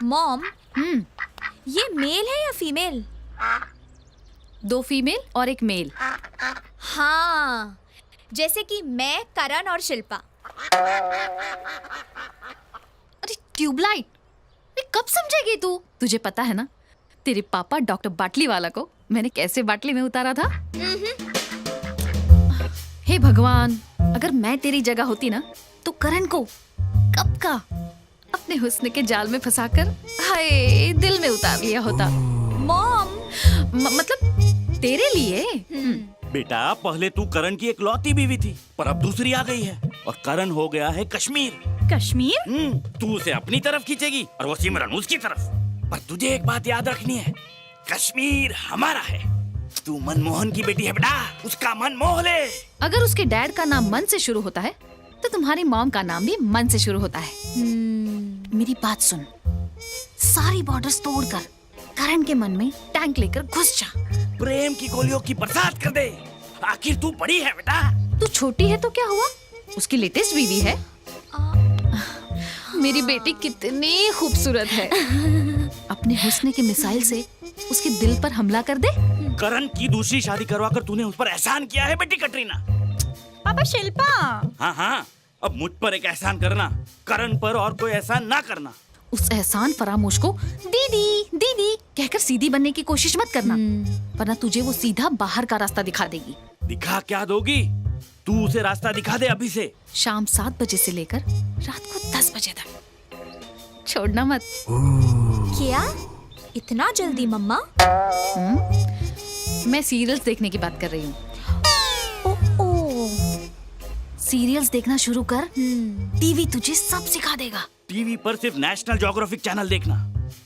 मॉम, ये मेल है या फीमेल? 2 फीमेल और 1 मेल। हाँ, जैसे कि मैं, करण और शिल्पा। अरे ट्यूबलाइट, कब समझेगी तू? तुझे पता है ना तेरे पापा डॉक्टर बाटली वाला को मैंने कैसे बाटली में उतारा था? हे भगवान, अगर मैं तेरी जगह होती ना तो करण को कब का अपने हुस्न के जाल में फंसाकर हाय दिल में उतार लिया होता। मॉम, मतलब तेरे लिए। बेटा, पहले तू करण की इकलौती बीवी थी, पर अब दूसरी आ गई है और करण हो गया है कश्मीर। कश्मीर? तू उसे अपनी तरफ खींचेगी और वो सिमरन उसकी तरफ। पर तुझे एक बात याद रखनी है, कश्मीर हमारा है। तू मनमोहन की बेटी है बेटा, उसका मन मोह ले। अगर उसके डैड का नाम मन से शुरू होता है तो तुम्हारी मॉम का नाम भी मन से शुरू होता है। मेरी बात सुन, सारी बॉर्डर्स तोड़कर करण के मन में टैंक लेकर घुस जा। प्रेम की गोलियों की बरसात कर दे। आखिर तू बड़ी है बेटा। तू छोटी है तो क्या हुआ, उसकी लेटेस्ट बीवी है। मेरी बेटी कितनी खूबसूरत है। अपने हुस्न की मिसाइल से उसके दिल पर हमला कर दे। करण की दूसरी शादी करवाकर तूने उस पर एहसान किया है बेटी कटरीना। पापा शिल्पा। हाँ हाँ, अब मुझ पर एक एहसान करना, करण पर और कोई एहसान ना करना। उस एहसान फरामोश को दीदी दीदी कहकर सीधी बनने की कोशिश मत करना, वरना तुझे वो सीधा बाहर का रास्ता दिखा देगी। दिखा क्या दोगी? तू उसे रास्ता दिखा दे अभी से। शाम 7 बजे से लेकर रात को 10 बजे तक, छोड़ना मत। क्या इतना जल्दी मम्मा? मैं सीरियल्स देखने की बात कर रही हूँ। सीरियल्स देखना शुरू कर, टीवी तुझे सब सिखा देगा। टीवी पर सिर्फ नेशनल ज्योग्राफिक चैनल देखना,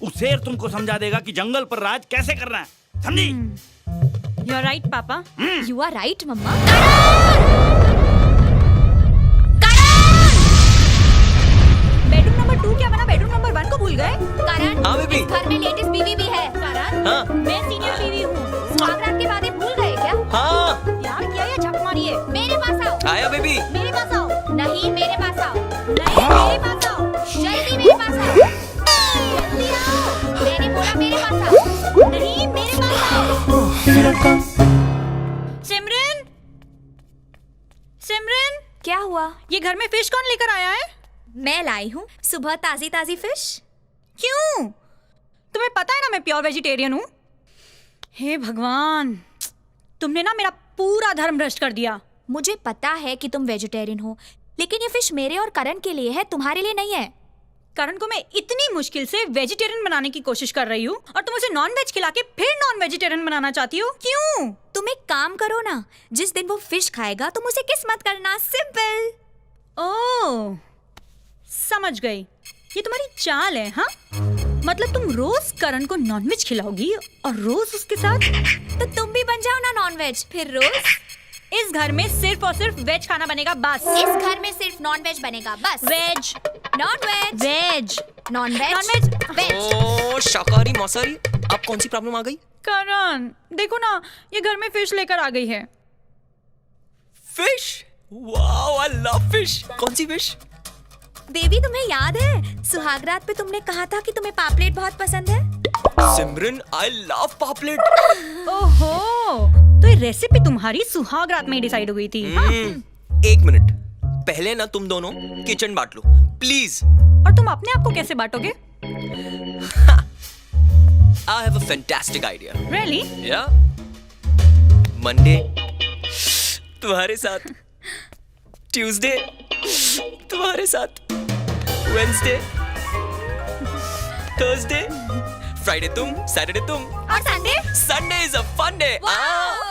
उस शेर तुमको समझा देगा कि जंगल पर राज कैसे करना है, समझी? You are right papa. You are right mamma. Bedroom number 2 क्या बना, बेडरूम नंबर 1 को भूल गए? करण, हाँ बेबी। इस घर में लेटेस्ट बीवी भी है। करण, हाँ। मैं सीनियर बीवी हूँ। सुहागरात के बाद भूल गए क्या? हाँ। प्यार किया या झक मारी है? मेरे पास आओ। आया बेबी। मेरे पास आओ। नहीं, मेरे पास आओ। नहीं, मेरे पास आओ। जल्दी मेरे पास आओ। जल्दी आओ। मैंने बोला मेरे पास आओ। नहीं, मेरे पास आओ। सिमरन, सिमरन, क्या हुआ? ये घर में फिश कौन लेकर आया है? मैं लाई हूँ सुबह ताजी ताजी फिश। क्यों? तुम्हें पता है ना मैं प्योर वेजिटेरियन हूँ। हे भगवान, तुमने ना मेरा पूरा धर्म भ्रष्ट कर दिया। मुझे पता है कि तुम वेजिटेरियन हो, लेकिन ये फिश मेरे और करण के लिए है, तुम्हारे लिए नहीं है। करण को मैं इतनी मुश्किल से वेजिटेरियन बनाने की कोशिश कर रही हूँ और तुम उसे नॉन वेज खिला के फिर नॉन वेजिटेरियन बनाना चाहती हो, क्यों? तुम एक काम करो ना, जिस दिन वो फिश खाएगा तुम उसे किस मत करना, सिंपल। ओह, समझ गई, ये तुम्हारी चाल है। हाँ, मतलब तुम रोज करण को नॉनवेज खिलाओगी और रोज उसके साथ। तो तुम भी बन जाओ ना नॉनवेज, फिर रोज। इस घर में सिर्फ और सिर्फ वेज खाना बनेगा बस। इस घर में सिर्फ नॉनवेज बनेगा बस। Veg, non veg, veg, non veg, non veg, veg. ओ शाकाहारी मौसाहारी, अब कौन सी प्रॉब्लम आ गई? करण देखो ना, ये घर में फिश लेकर आ गई है। Fish? Wow, I love fish. कौन सी फिश? बेबी, तुम्हें याद है सुहागरात पे तुमने कहा था कि तुम्हें पापलेट बहुत पसंद है? सिमरन, आई लव पापलेट। ओहो, तो ये रेसिपी तुम्हारी सुहागरात में डिसाइड हो गई थी। एक मिनट, पहले ना तुम दोनों किचन बांट लो प्लीज। और तुम अपने आप को कैसे बांटोगे? I have a fantastic idea. Really? Yeah. Monday तुम्हारे साथ, Tuesday तुम्हारे साथ, Wednesday, Thursday, Friday तुम, Saturday तुम, और Sunday? Sunday is a fun day.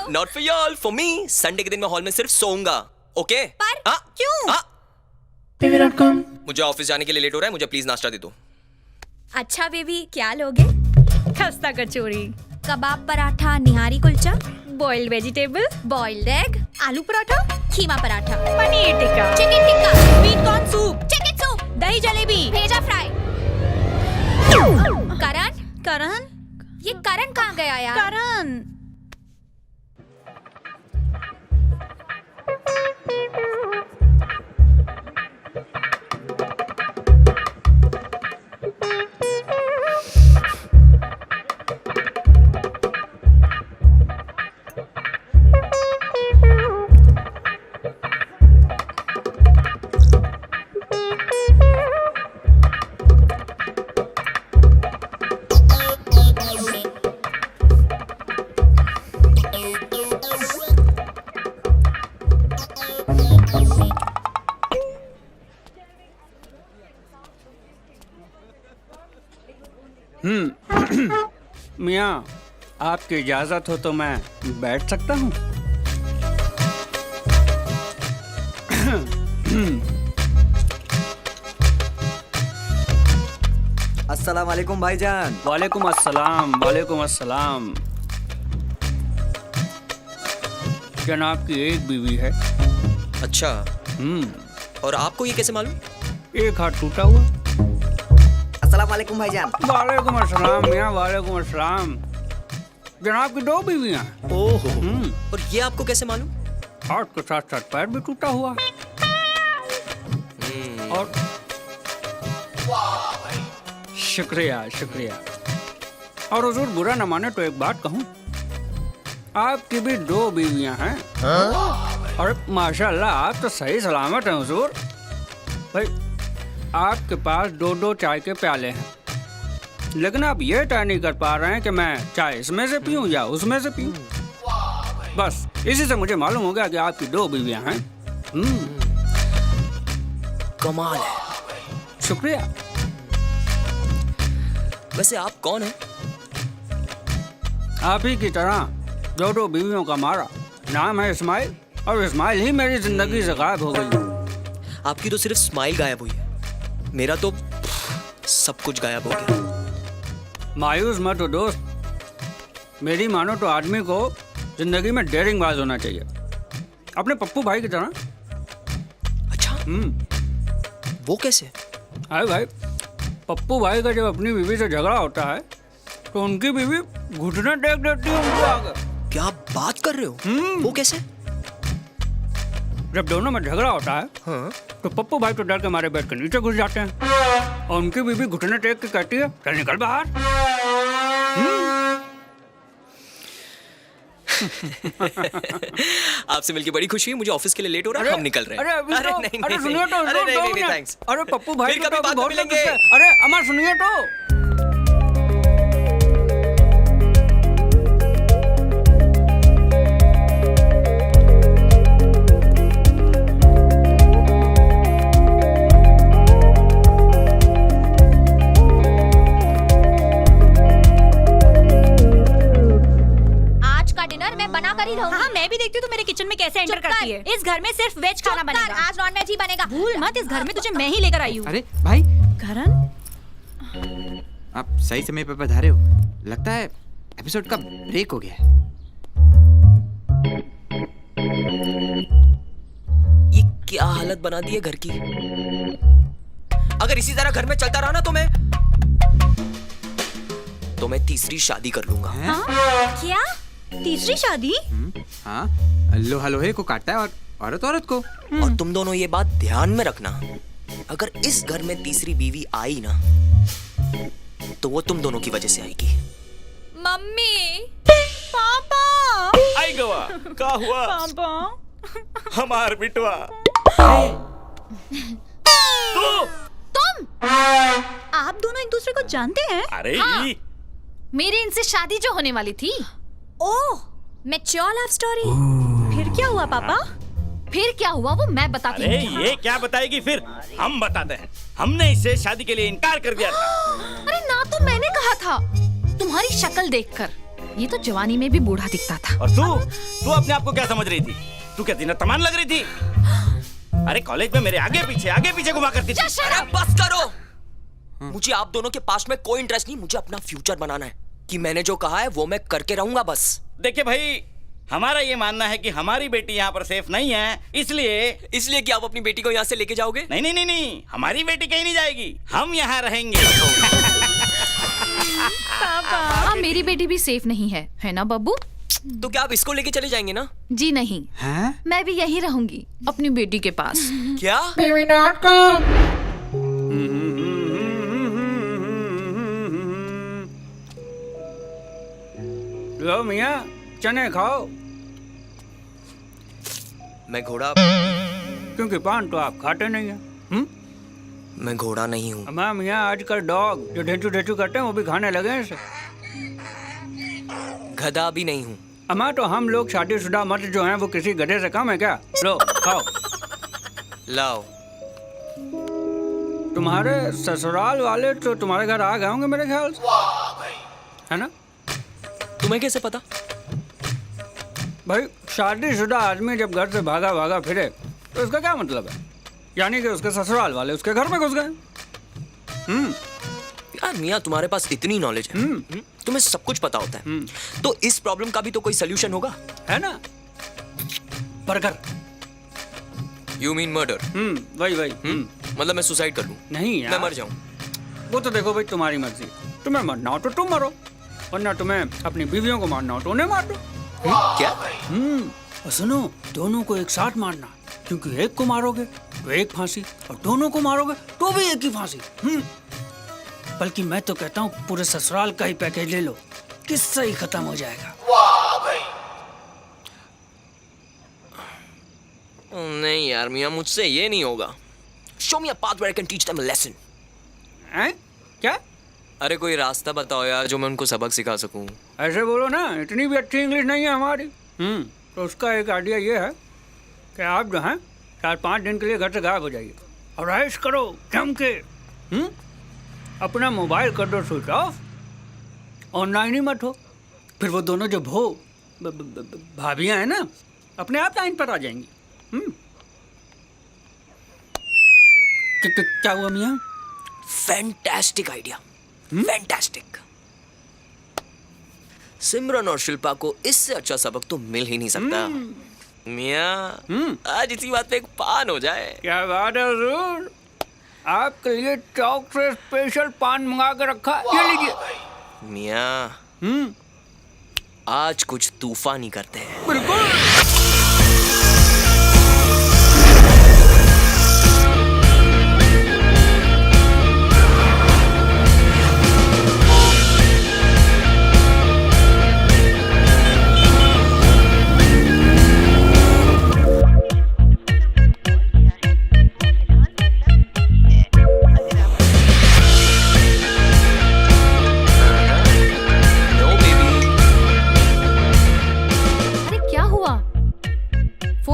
Not for y'all, for me. Sunday के दिन मैं हॉल में सिर्फ सोऊंगा, okay? पर क्यों? मुझे ऑफिस जाने के लिए लेट हो रहा है, मुझे प्लीज नाश्ता दे दो। अच्छा बेबी, क्या लोगे? खस्ता kachori, kebab paratha, nihari kulcha, boiled vegetable, boiled egg, aloo paratha, keema paratha, paneer tikka, chicken tikka, sweet corn soup, chicken soup, dahi jalebi, भेजा फ्राई। करण? करण? ये करण कहाँ गया यार? करण मियाँ, आपकी इजाजत हो तो मैं बैठ सकता हूँ? अस्सलाम वालेकुम भाईजान। वालेकुम अस्सलाम, वालेकुम अस्सलाम। जनाब की एक बीवी है। अच्छा। और आपको ये कैसे मालूम? एक हाथ टूटा हुआ। अस्सलाम वालेकुम भाईजान। वालेकुम अस्सलाम मियाँ, वालेकुम अस्सलाम। जनाब की 2 बीवियाँ। ओहो। और ये आपको कैसे मालूम? हाथ के साथ साथ पैर भी टूटा हुआ। और शुक्रिया शुक्रिया। और हुजूर बुरा न माने तो एक बात कहूँ, आपकी भी 2 बीवियाँ हैं। और माशाल्लाह आप तो सही सलामत हैं हुजूर। भाई आपके पास 2-2 चाय के प्याले हैं, लेकिन आप ये तय नहीं कर पा रहे हैं कि मैं चाय इसमें से पीऊँ या उसमें से पीऊँ। बस इसी से मुझे मालूम हो गया कि आपकी 2 बीवियाँ हैं। कमाल है। शुक्रिया। वैसे आप कौन हैं? आप ही की तरह 2 बीवियों का मारा। नाम है इस्माइल, और इस्माइल ही मेरी जिंदगी से गायब हो गई। आपकी तो सिर्फ स्माइल गायब हुई है, मेरा तो सब कुछ गायब हो गया। मायूस मत हो दोस्त, मेरी मानो तो आदमी को जिंदगी में डेयरिंग बाज होना चाहिए, अपने पप्पू भाई की तरह। अच्छा। वो कैसे? अरे भाई, पप्पू भाई का जब अपनी बीवी से झगड़ा होता है तो उनकी बीवी घुटने टेक देती है उनके आगे। क्या बात कर रहे हो? वो कैसे? जब दोनों में झगड़ा होता है तो पप्पू भाई तो डर के मारे बेड के नीचे घुस जाते हैं, और उनकी बीवी घुटने टेक के कहती है चल निकल बाहर। आपसे मिलके बड़ी खुशी है, मुझे ऑफिस के लिए लेट हो रहा है, हम निकल रहे हैं। अरे अभी तो, नहीं, अरे नहीं, सुनिए तो, अरे नहीं, नहीं, थैंक्स। अरे पप्पू भाई फिर तो कभी बाद में बहुत मिलेंगे। अरे अमर सुनिए तो। हाँ, मैं भी देखती हूँ तो मेरे किचन में कैसे एंटर करती है। इस घर में सिर्फ वेज खाना बनेगा। आज नॉन वेज ही बनेगा। भूल मत, इस घर में तुझे मैं ही लेकर आई हूँ। अरे भाई करण, आप सही समय पे पधारे हो। लगता है एपिसोड का ब्रेक हो गया है। ये क्या हालत बना दी है घर की। अगर इसी तरह घर में चलता रहा ना तो मैं तीसरी शादी कर लूंगा। क्या तीसरी शादी? हाँ, लोहा लोहे को काटता है और औरत औरत को। और तुम दोनों ये बात ध्यान में रखना, अगर इस घर में तीसरी बीवी आई ना तो वो तुम दोनों की वजह से आएगी। मम्मी, पापा, आई गवा, क्या हुआ? पापा, हमार बिटवा। तुम आप दोनों एक दूसरे को जानते हैं? अरे हाँ, मेरी इनसे शादी जो होने वाली थी। ओह, मैच्योर लव स्टोरी। फिर क्या हुआ पापा? फिर क्या हुआ वो मैं बताती हूँ। अरे ये क्या बताएगी, फिर हम बताते हैं। हमने इससे शादी के लिए इनकार कर दिया था। अरे ना, तो मैंने कहा था। तुम्हारी शक्ल देखकर ये तो जवानी में भी बूढ़ा दिखता था। और तू अपने आप को क्या समझ रही थी? तू क्या जीनत तमान लग रही थी? अरे कॉलेज में मेरे आगे पीछे घुमा करती थी। अरे बस करो। मुझे आप दोनों के पास में कोई इंटरेस्ट नहीं, मुझे अपना फ्यूचर बनाना है कि मैंने जो कहा है वो मैं करके रहूंगा बस। देखिए भाई, हमारा ये मानना है कि हमारी बेटी यहाँ पर सेफ नहीं है, इसलिए कि आप अपनी बेटी को यहाँ से लेके जाओगे? नहीं, हमारी बेटी कहीं नहीं जाएगी, हम यहाँ रहेंगे। हाँ, मेरी बेटी भी सेफ नहीं है ना बब्बू? तो क्या आप इसको लेके चले जाएंगे ना? जी नहीं, मैं भी यहीं रहूंगी अपनी बेटी के पास। क्या? लो मियाँ, चने खाओ। मैं घोड़ा? क्योंकि पान तो आप खाते नहीं हैं। मैं घोड़ा नहीं हूँ। मैं मियाँ आजकल डॉग जो ढेचू ढेचू करते हैं वो भी खाने लगे हैं इसे। गधा भी नहीं हूँ। अम्मा, तो हम लोग शादीशुदा मर्द जो हैं वो किसी गधे से कम है क्या? लो खाओ। लाओ। तुम्हारे ससुराल वाले तो तुम्हारे घर आ गए होंगे मेरे ख्याल से, है ना? तुम्हें कैसे पता? भाई शादीशुदा आदमी जब घर से भागा भागा फिरे तो इसका क्या मतलब है? यानी कि उसके ससुराल वाले उसके घर में घुस गए। यार मियाँ, तुम्हारे पास इतनी नॉलेज है, तुम्हें सब कुछ पता होता है, तो इस प्रॉब्लम का भी तो कोई सोल्यूशन होगा, है ना? बर्गर। You mean murder? वही। मतलब मैं सुसाइड कर लूं? नहीं यार, मैं मर जाऊं? वो तो देखो भाई, तुम्हारी मर्जी। तुम्हें मरना हो तो तुम मरो, वरना तुम्हें अपनी बीवियों को मारना हो तो उन्हें मार दो। क्या? और सुनो, दोनों को एक साथ मारना, क्योंकि एक को मारोगे तो एक फांसी, और दोनों को मारोगे तो भी एक ही फांसी। बल्कि मैं तो कहता हूँ पूरे ससुराल का ही पैकेज ले लो, किस्सा ही खत्म हो जाएगा। नहीं यार मियाँ, मुझसे ये नहीं होगा। Show me a path where I can teach them a lesson. हैं? क्या? अरे कोई रास्ता बताओ यार, जो मैं उनको सबक सिखा सकूं। ऐसे बोलो ना, इतनी भी अच्छी इंग्लिश नहीं है हमारी। तो उसका एक आइडिया ये है कि आप जो हैं 4-5 दिन के लिए घर से गायब हो जाइए और ऐश करो जम के। अपना मोबाइल कर दो स्विच ऑफ, ऑनलाइन ही मत हो। फिर वो दोनों जो भाभियाँ हैं ना, अपने आप लाइन पर आ जाएंगी। क्या हुआ मियाँ? Fantastic idea, fantastic. सिमरन और शिल्पा को इससे अच्छा सबक तो मिल ही नहीं सकता। मियाँ, आज इसी बात पे एक पान हो जाए। क्या बात है हुजूर, आपके लिए चौक से स्पेशल पान मंगा कर रखा है, ये लीजिए। मियाँ, आज कुछ तूफान ही करते हैं। बिल्कुल।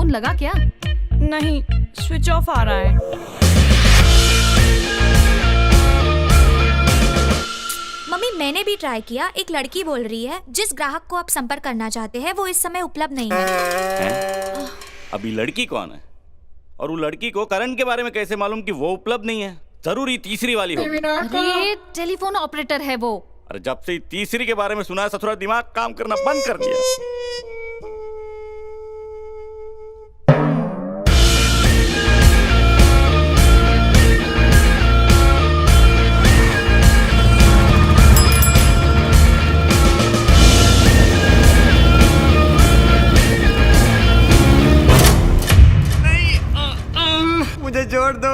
लगा क्या? नहीं, स्विच ऑफ आ रहा है। मम्मी, मैंने भी ट्राई किया। एक लड़की बोल रही है जिस ग्राहक को आप संपर्क करना चाहते हैं वो इस समय उपलब्ध नहीं है। अभी लड़की कौन है? और वो लड़की को करण के बारे में कैसे मालूम कि वो उपलब्ध नहीं है? जरूरी तीसरी वाली होगी। अरे टेलीफोन ऑपरेटर है वो। अरे जब से तीसरी के बारे में सुना है, ससुरा दिमाग काम करना बंद कर दिया। मुझे छोड़ दो,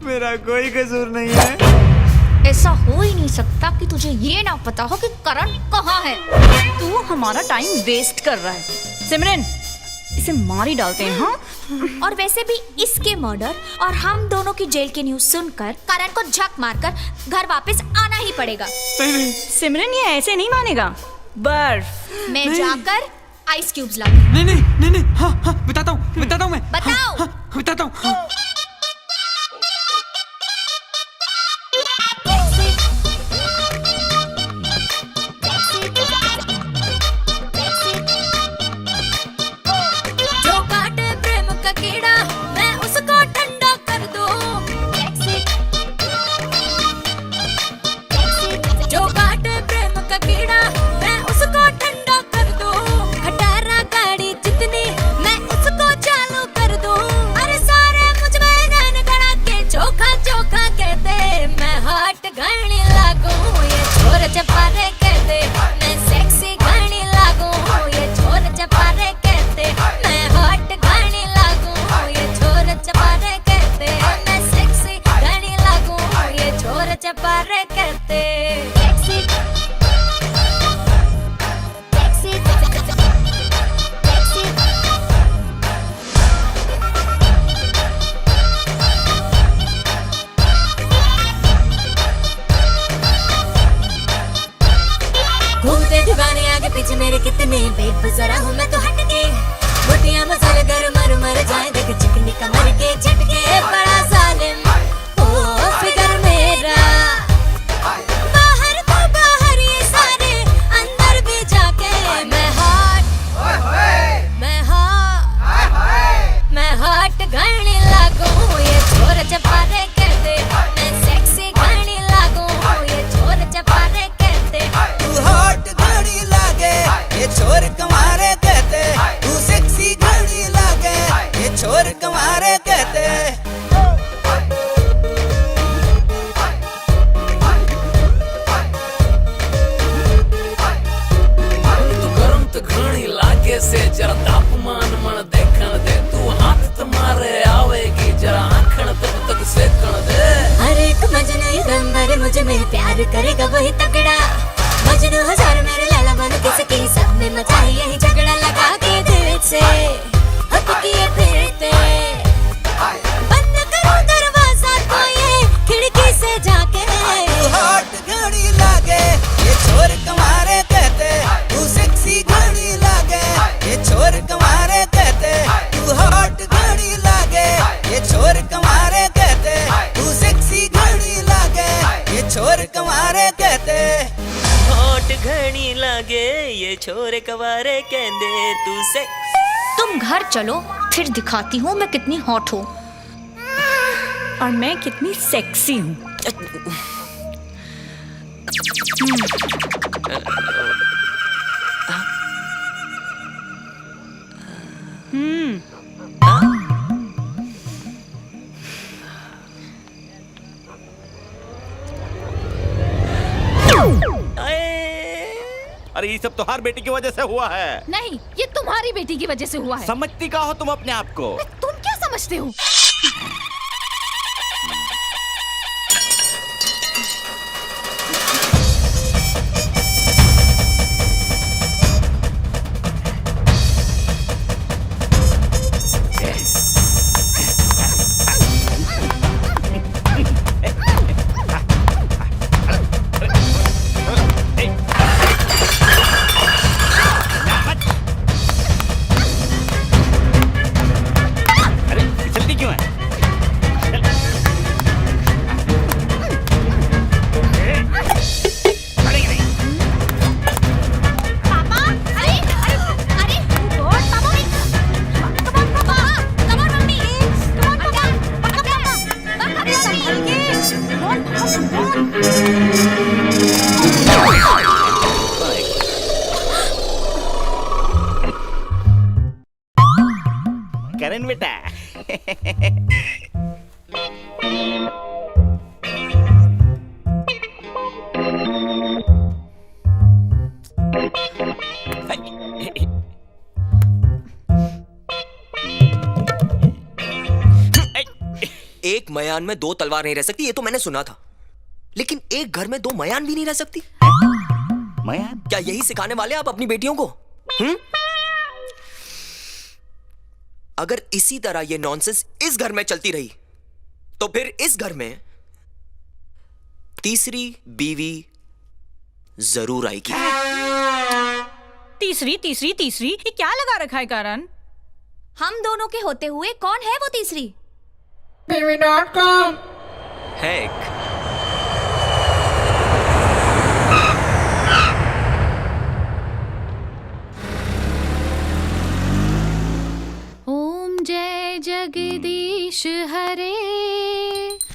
मेरा कोई कसूर नहीं है। ऐसा हो ही नहीं सकता कि तुझे ये ना पता हो कि करण कहाँ है। तू हमारा टाइम वेस्ट कर रहा है। सिमरन, इसे मार ही डालते हैं। हाँ? और वैसे भी इसके मर्डर और हम दोनों की जेल की न्यूज़ सुनकर करण को झक मारकर घर वापस आना ही पड़ेगा। सिमरन, ये ऐसे नहीं मानेगा। बर्फ मैं जाकर आइस क्यूब्स ला। नहीं, हाँ, बताता हूँ मैं। बताओ। हाँ, बताता हूँ। जो काटे प्रेम का कीड़ा मैं उसको ठंडा कर दूं। जो काटे प्रेम का कीड़ा मैं उसको ठंडा कर दूं। खटारा गाड़ी जितनी मैं उसको चालू कर दूं। अरे सारे मुझ में गान गड़ा के चोखा चोखा कहते मैं हॉट गाने लागू। ये छोर चपारे कहते मैं सेक्सी गाने लागू। ये छोर चपारे कहते मैं हॉट गाने लागू। ये छोर चपारे कहते मैं सेक्सी गाने लागू। ये छोर चपारे कहते घूमते दीवाने आगे पीछे मेरे कितने पेट पे जरा हूँ मैं तो हटके। बोटियां मसाले घर मर जाए देख चिकनी कमर के झटके। बड़ा जालिम ओ में प्यार करेगा वही तगड़ा। मजनू हजार मेरे लैला बन किसकी, सबने मचाई यही झगड़ा लगा के दिल से हक किए फिरते। बंद करो दरवाजा तो ये खिड़की से जाके, हॉट घड़ी लागे ये छोर कमारे कहते, तू सेक्सी घड़ी लागे ये छोर कमारे कहते, तू हॉट घड़ी लागे ये छोर कमारे कहते, तू सेक्सी घड़ी लागे ये छोर कमारे कहते। हॉट घड़ी लागे ये छोरे कवारे कहंदे तू से। तुम घर चलो, फिर दिखाती हूँ मैं कितनी हॉट हूँ। और मैं कितनी सेक्सी हूँ। अरे ये सब तो हर बेटी की वजह से हुआ है। नहीं, ये तुम्हारी बेटी की वजह से हुआ है। समझती का हो तुम अपने आप को? तुम क्या समझते हो? करण बेटा एक मयान में दो तलवार नहीं रह सकती, ये तो मैंने सुना था। लेकिन एक घर में दो मयान भी नहीं रह सकती। मयान? क्या यही सिखाने वाले आप अपनी बेटियों को? अगर इसी तरह ये नॉनसेंस इस घर में चलती रही तो फिर इस घर में तीसरी बीवी जरूर आएगी। तीसरी तीसरी तीसरी ये क्या लगा रखा है करण? हम दोनों के होते हुए कौन है वो तीसरी? Baby.com है एक। ओम जय जगदीश हरे,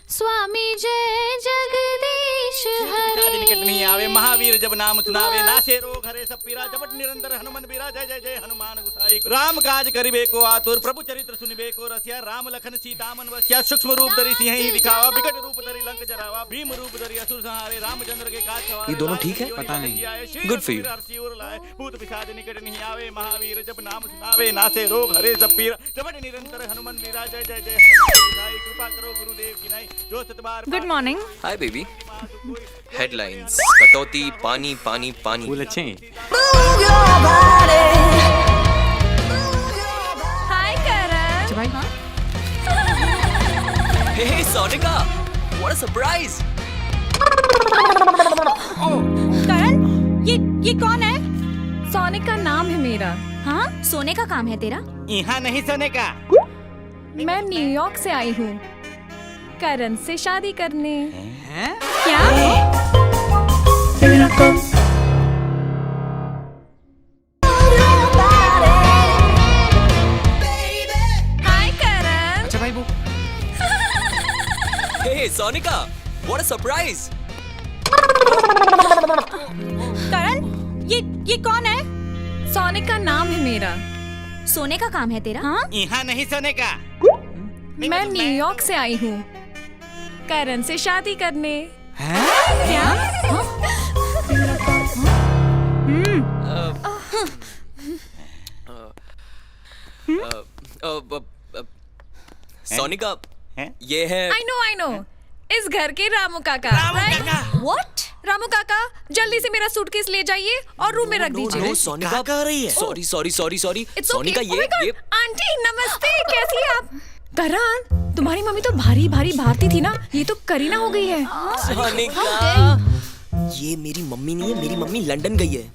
स्वामी जय जगदीश हरे। निकट नहीं आवे महावीर जब नाम सुनावे, नासे रोग हरे सब पीरा, जपट निरंतर हनुमान बीरा, जय जय जय हनुमान गुसाई। राम काज करिबे को आतुर, प्रभु चरित्र सुनिबे को रसिया, राम लखन सीता मन वसिया, सूक्ष्म रूप धरि सिंह ही दिखावा, विकट रूप धरि लंक जरावा, भीम रूप धरि असुर संहारे, रामचंद्र के काज सवारे। ये दोनों ठीक है? पता नहीं। Good for you. भूत पिशाच निकट नहीं आवे, महावीर जब नाम सुनावे, नासे रोग हरे सब पीरा, जपट निरंतर हनुमान बीरा, जय जय जय हनुमान गुसाई। कृपा करो गुरुदेव की नाई, जो सतबार। Good morning. Hi baby. Headlines, कटौती, पानी पानी पानी। फूल अच्छे हैं। हाय करण। भाई हाँ? हे सोनिका, व्हाट अ सरप्राइज। करण, ये कौन है? सोनिका नाम है मेरा। हाँ? सोने का काम है तेरा? यहाँ नहीं सोने का। मैं न्यूयॉर्क से आई हूँ करण से शादी करने। क्या? हाय करण। अच्छा भाई वो हे सोनिका, व्हाट अ सरप्राइज। करण, ये कौन है? सोनिका नाम है मेरा। सोने का काम है तेरा? हाँ? यहाँ नहीं सोने का। मैं न्यूयॉर्क से आई हूँ करण से शादी करने। क्या? सोनिका, ये है। आई नो इस घर के रामू काका। रामू काका। रामू काका जल्दी से मेरा सूटकेस ले जाइए और रूम में रख दीजिए। सोनिका कह रही है। Sorry sorry sorry sorry. It's okay. Sonika Oh my God. ये आंटी नमस्ते, कैसी हैं आप? करण, तुम्हारी मम्मी तो भारी भारी भारती थी ना, ये तो करीना हो गई है। सोनिका ये मेरी मम्मी नहीं है, मेरी मम्मी लंदन गई है।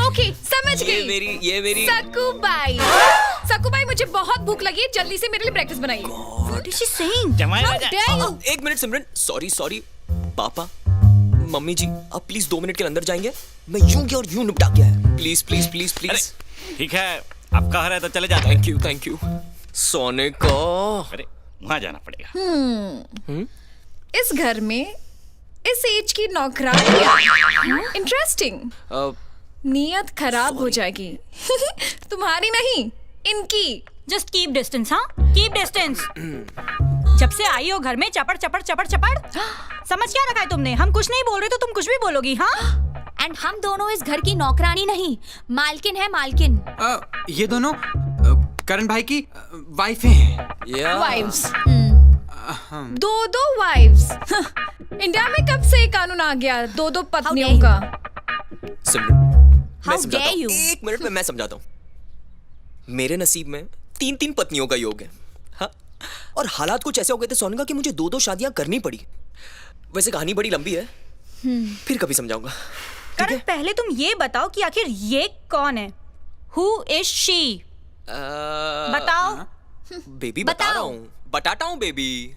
ओके, समझ गई। ये मेरी सकुबाई। सकुबाई मुझे बहुत भूख लगी है, जल्दी से मेरे लिए ब्रेकफास्ट बनाइए। What is she saying? जमाई How राजा। dare you? एक मिनट सिमरन, सॉरी सॉरी। पापा मम्मी जी आप प्लीज 2 मिनट के अंदर जाएंगे, मैं यूं के और यूं निपटा गया है। Please please please please. ठीक है, आप कह रहे तो चले जाते। Thank you. सोनिका अरे वहाँ जाना पड़ेगा। इस घर में इस एज की नौकरानी। इंटरेस्टिंग। नियत खराब हो जाएगी। तुम्हारी नहीं, इनकी। जस्ट कीप डिस्टेंस, हाँ कीप डिस्टेंस। जब से आई हो घर में चपड़ चपड़ चपड़ चपड़, समझ क्या रखा है तुमने? हम कुछ नहीं बोल रहे तो तुम कुछ भी बोलोगी, हाँ? एंड हम दोनों इस घर की नौकरानी नहीं, मालकिन है, मालकिन। ये दोनों करण भाई की वाइफें हैं। वाइव्स। दो वाइव्स। इंडिया में कब से ये कानून आ गया, 2 पत्नियों का? मैं समझाता हूँ, 1 मिनट में मैं समझाता हूँ। मेरे नसीब में 3 पत्नियों का योग है, हाँ? और हालात कुछ ऐसे हो गए थे सोनिका कि मुझे 2 शादियां करनी पड़ी। वैसे कहानी बड़ी लंबी है, फिर कभी समझाऊंगा। करण, पहले तुम ये बताओ कि आखिर ये कौन है? Who is she? बताओ। बेबी बता रहा हूँ, बताता हूँ बेबी।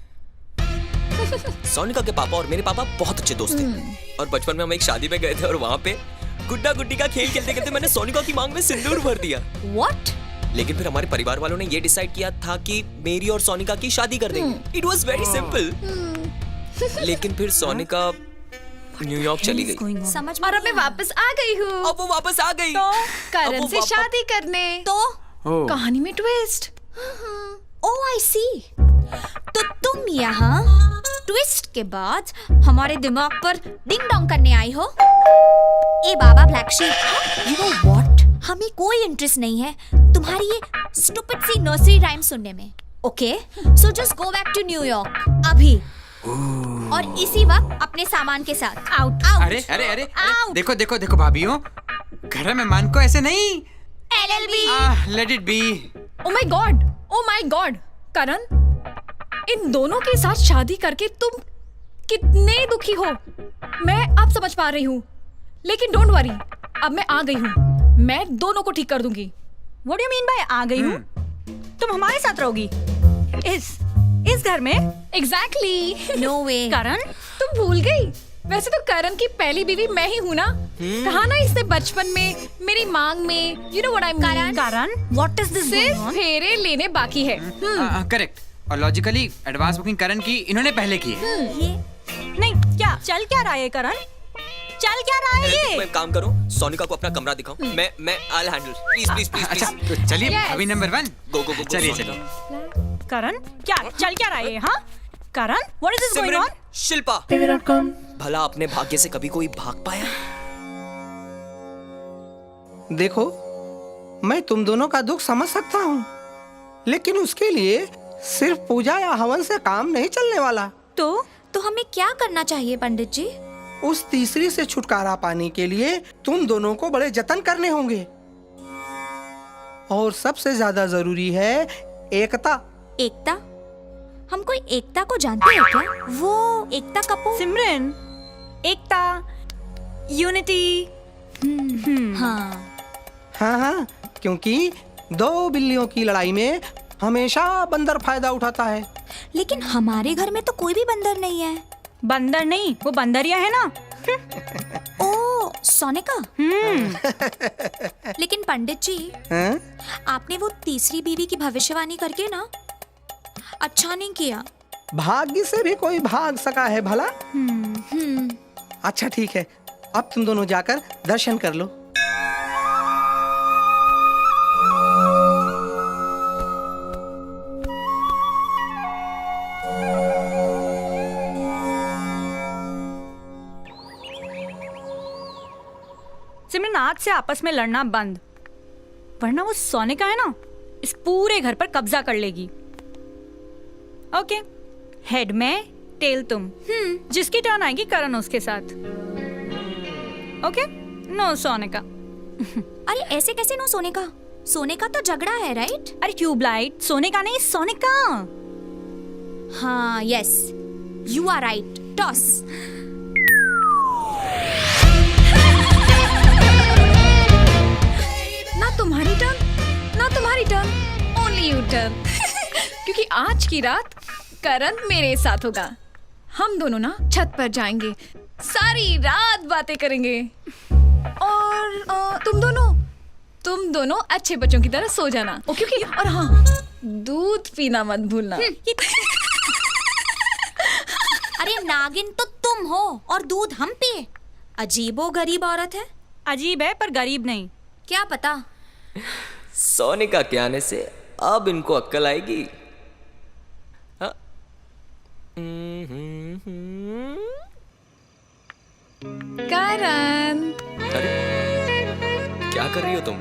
सोनिका के पापा और मेरे पापा बहुत अच्छे दोस्त थे और बचपन में हम एक शादी में गए थे और वहाँ पे गुड्डा गुड्डी का खेल खेलते खेलते मैंने सोनिका की मांग में सिंदूर भर दिया। What? लेकिन फिर हमारे परिवार वालों ने ये डिसाइड किया था कि मेरी और सोनिका की शादी कर देंगे। It was very simple. लेकिन फिर सोनिका न्यूयॉर्क चली गई। समझ और अब मैं वापस आ गई हूँ। अब वो वापस आ गई तो करण से शादी करने। तो कहानी में ट्विस्ट। ओह आई सी। तो तुम यहाँ ट्विस्ट के बाद हमारे दिमाग पर डिंग डोंग करने आई हो? ए baa baa black sheep, you know what? हमें कोई इंटरेस्ट नहीं है तुम्हारी ये स्टूपिड सी नर्सरी राइम सुनने में। Okay, so just go back to New York अभी, और इसी वक्त अपने सामान के साथ आउट। अरे अरे अरे देखो देखो देखो भाभीओ, घर में मान को ऐसे नहीं। LLB। Let it be. Oh my god Karan, इन दोनों के साथ शादी करके तुम कितने दुखी हो मैं अब समझ पा रही हूँ। लेकिन डोंट वरी, अब मैं आ गई हूँ, मैं दोनों को ठीक कर दूंगी। What do you mean by आ गई हूँ? तुम हमारे साथ रहोगी इस घर में? एग्जैक्टली। नो वे। करण, तुम भूल गई? वैसे तो करण की पहली बीवी मैं ही हूँ ना। कहा ना इसने बचपन में मेरी मांग में, you know what I mean. Karan, what is this? सिर्फ फेरे लेने बाकी है। करेक्ट। और लॉजिकली एडवांस बुकिंग करण की इन्होंने पहले की है। नहीं, क्या चल क्या रहा है करण? चल क्या रहा है ये? तुम एक काम करो, सोनिका को अपना कमरा दिखाओ। मैं I will handle. Please please please. अच्छा तो चलिए अभी नंबर 1। गो गो गो। चलिए चलिए। करण, क्या चल क्या रहा है? हाँ Karan, what is this going on? Shilpa, भला अपने भाग्य से कभी कोई भाग पाया? देखो, मैं तुम दोनों का दुख समझ सकता हूँ, लेकिन उसके लिए सिर्फ पूजा या हवन से काम नहीं चलने वाला। तो हमें क्या करना चाहिए पंडित जी? उस तीसरी से छुटकारा पाने के लिए तुम दोनों को बड़े जतन करने होंगे, और सबसे ज्यादा जरूरी है एकता। एकता? हम कोई एकता को जानते हैं क्या? वो एकता कपूर? सिमरन, एकता, यूनिटी। हाँ हाँ, क्योंकि 2 बिल्लियों की लड़ाई में हमेशा बंदर फायदा उठाता है। लेकिन हमारे घर में तो कोई भी बंदर नहीं है। बंदर नहीं, वो बंदरिया है ना। ओ सोनिका। लेकिन पंडित जी, आपने वो तीसरी बीवी की भविष्यवाणी करके ना अच्छा नहीं किया। भाग्य से भी कोई भाग सका है भला? अच्छा ठीक है, अब तुम दोनों जाकर दर्शन कर लो। सिमरन, आज से आपस में लड़ना बंद, वरना वो सोनिका है ना, इस पूरे घर पर कब्जा कर लेगी। ओके, हेड में टेल तुम। जिसकी टर्न आएगी करण उसके साथ। ओके, नो सोने का। अरे ऐसे कैसे नो सोने का? सोने का तो झगड़ा है, राइट? अरे ट्यूबलाइट, सोने का नहीं, सोने का। हाँ, yes, you are right. Toss. ना तुम्हारी टर्न, ना तुम्हारी टर्न, ओनली यू टर्न। क्योंकि आज की रात करण मेरे साथ होगा। हम दोनों ना छत पर जाएंगे, सारी रात बातें करेंगे। और तुम दोनों अच्छे बच्चों की तरह सो जाना, ओके? ओके? और हाँ, दूध पीना मत भूलना। अरे नागिन तो तुम हो और दूध हम पिए। अजीबो गरीब औरत है। अजीब है पर गरीब नहीं। क्या पता। सोनिका के आने से अब इनको अक्ल आएगी। हाँ? करण, अरे क्या कर रही हो तुम?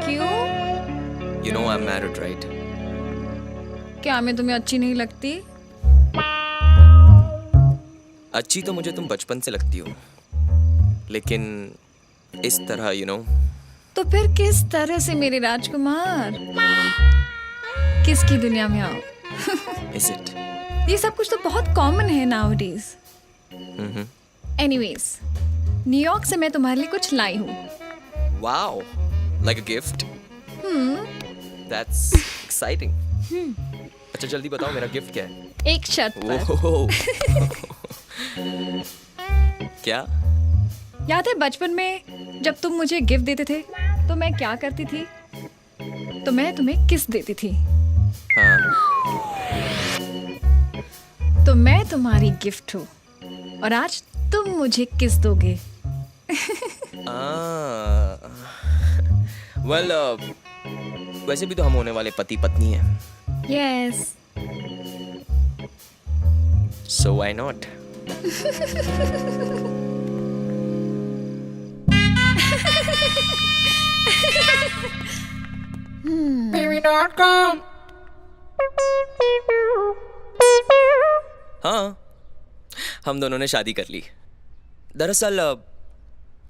क्यों? You know I'm married, right? क्या मैं तुम्हें अच्छी नहीं लगती? अच्छी तो मुझे तुम बचपन से लगती हो, लेकिन इस तरह you know। तो फिर किस तरह से मेरे राजकुमार? किसकी दुनिया में आओ? Is it? ये सब कुछ तो बहुत कॉमन है nowadays। Anyways, न्यूयॉर्क से मैं तुम्हारे लिए कुछ लाई हूँ। Wow, like a gift? That's exciting। अच्छा जल्दी बताओ मेरा गिफ्ट क्या है? एक शर्त पर। ओह। क्या? याद है बचपन में जब तुम मुझे गिफ्ट देते थे तो मैं क्या करती थी? तो मैं तुम्हें किस देती थी। हाँ। तो मैं तुम्हारी गिफ्ट हूँ और आज तुम मुझे किस दोगे। Well, वैसे भी तो हम होने वाले पति पत्नी हैं। Yes। So why not? हाँ, हम दोनों ने शादी कर ली। दरअसल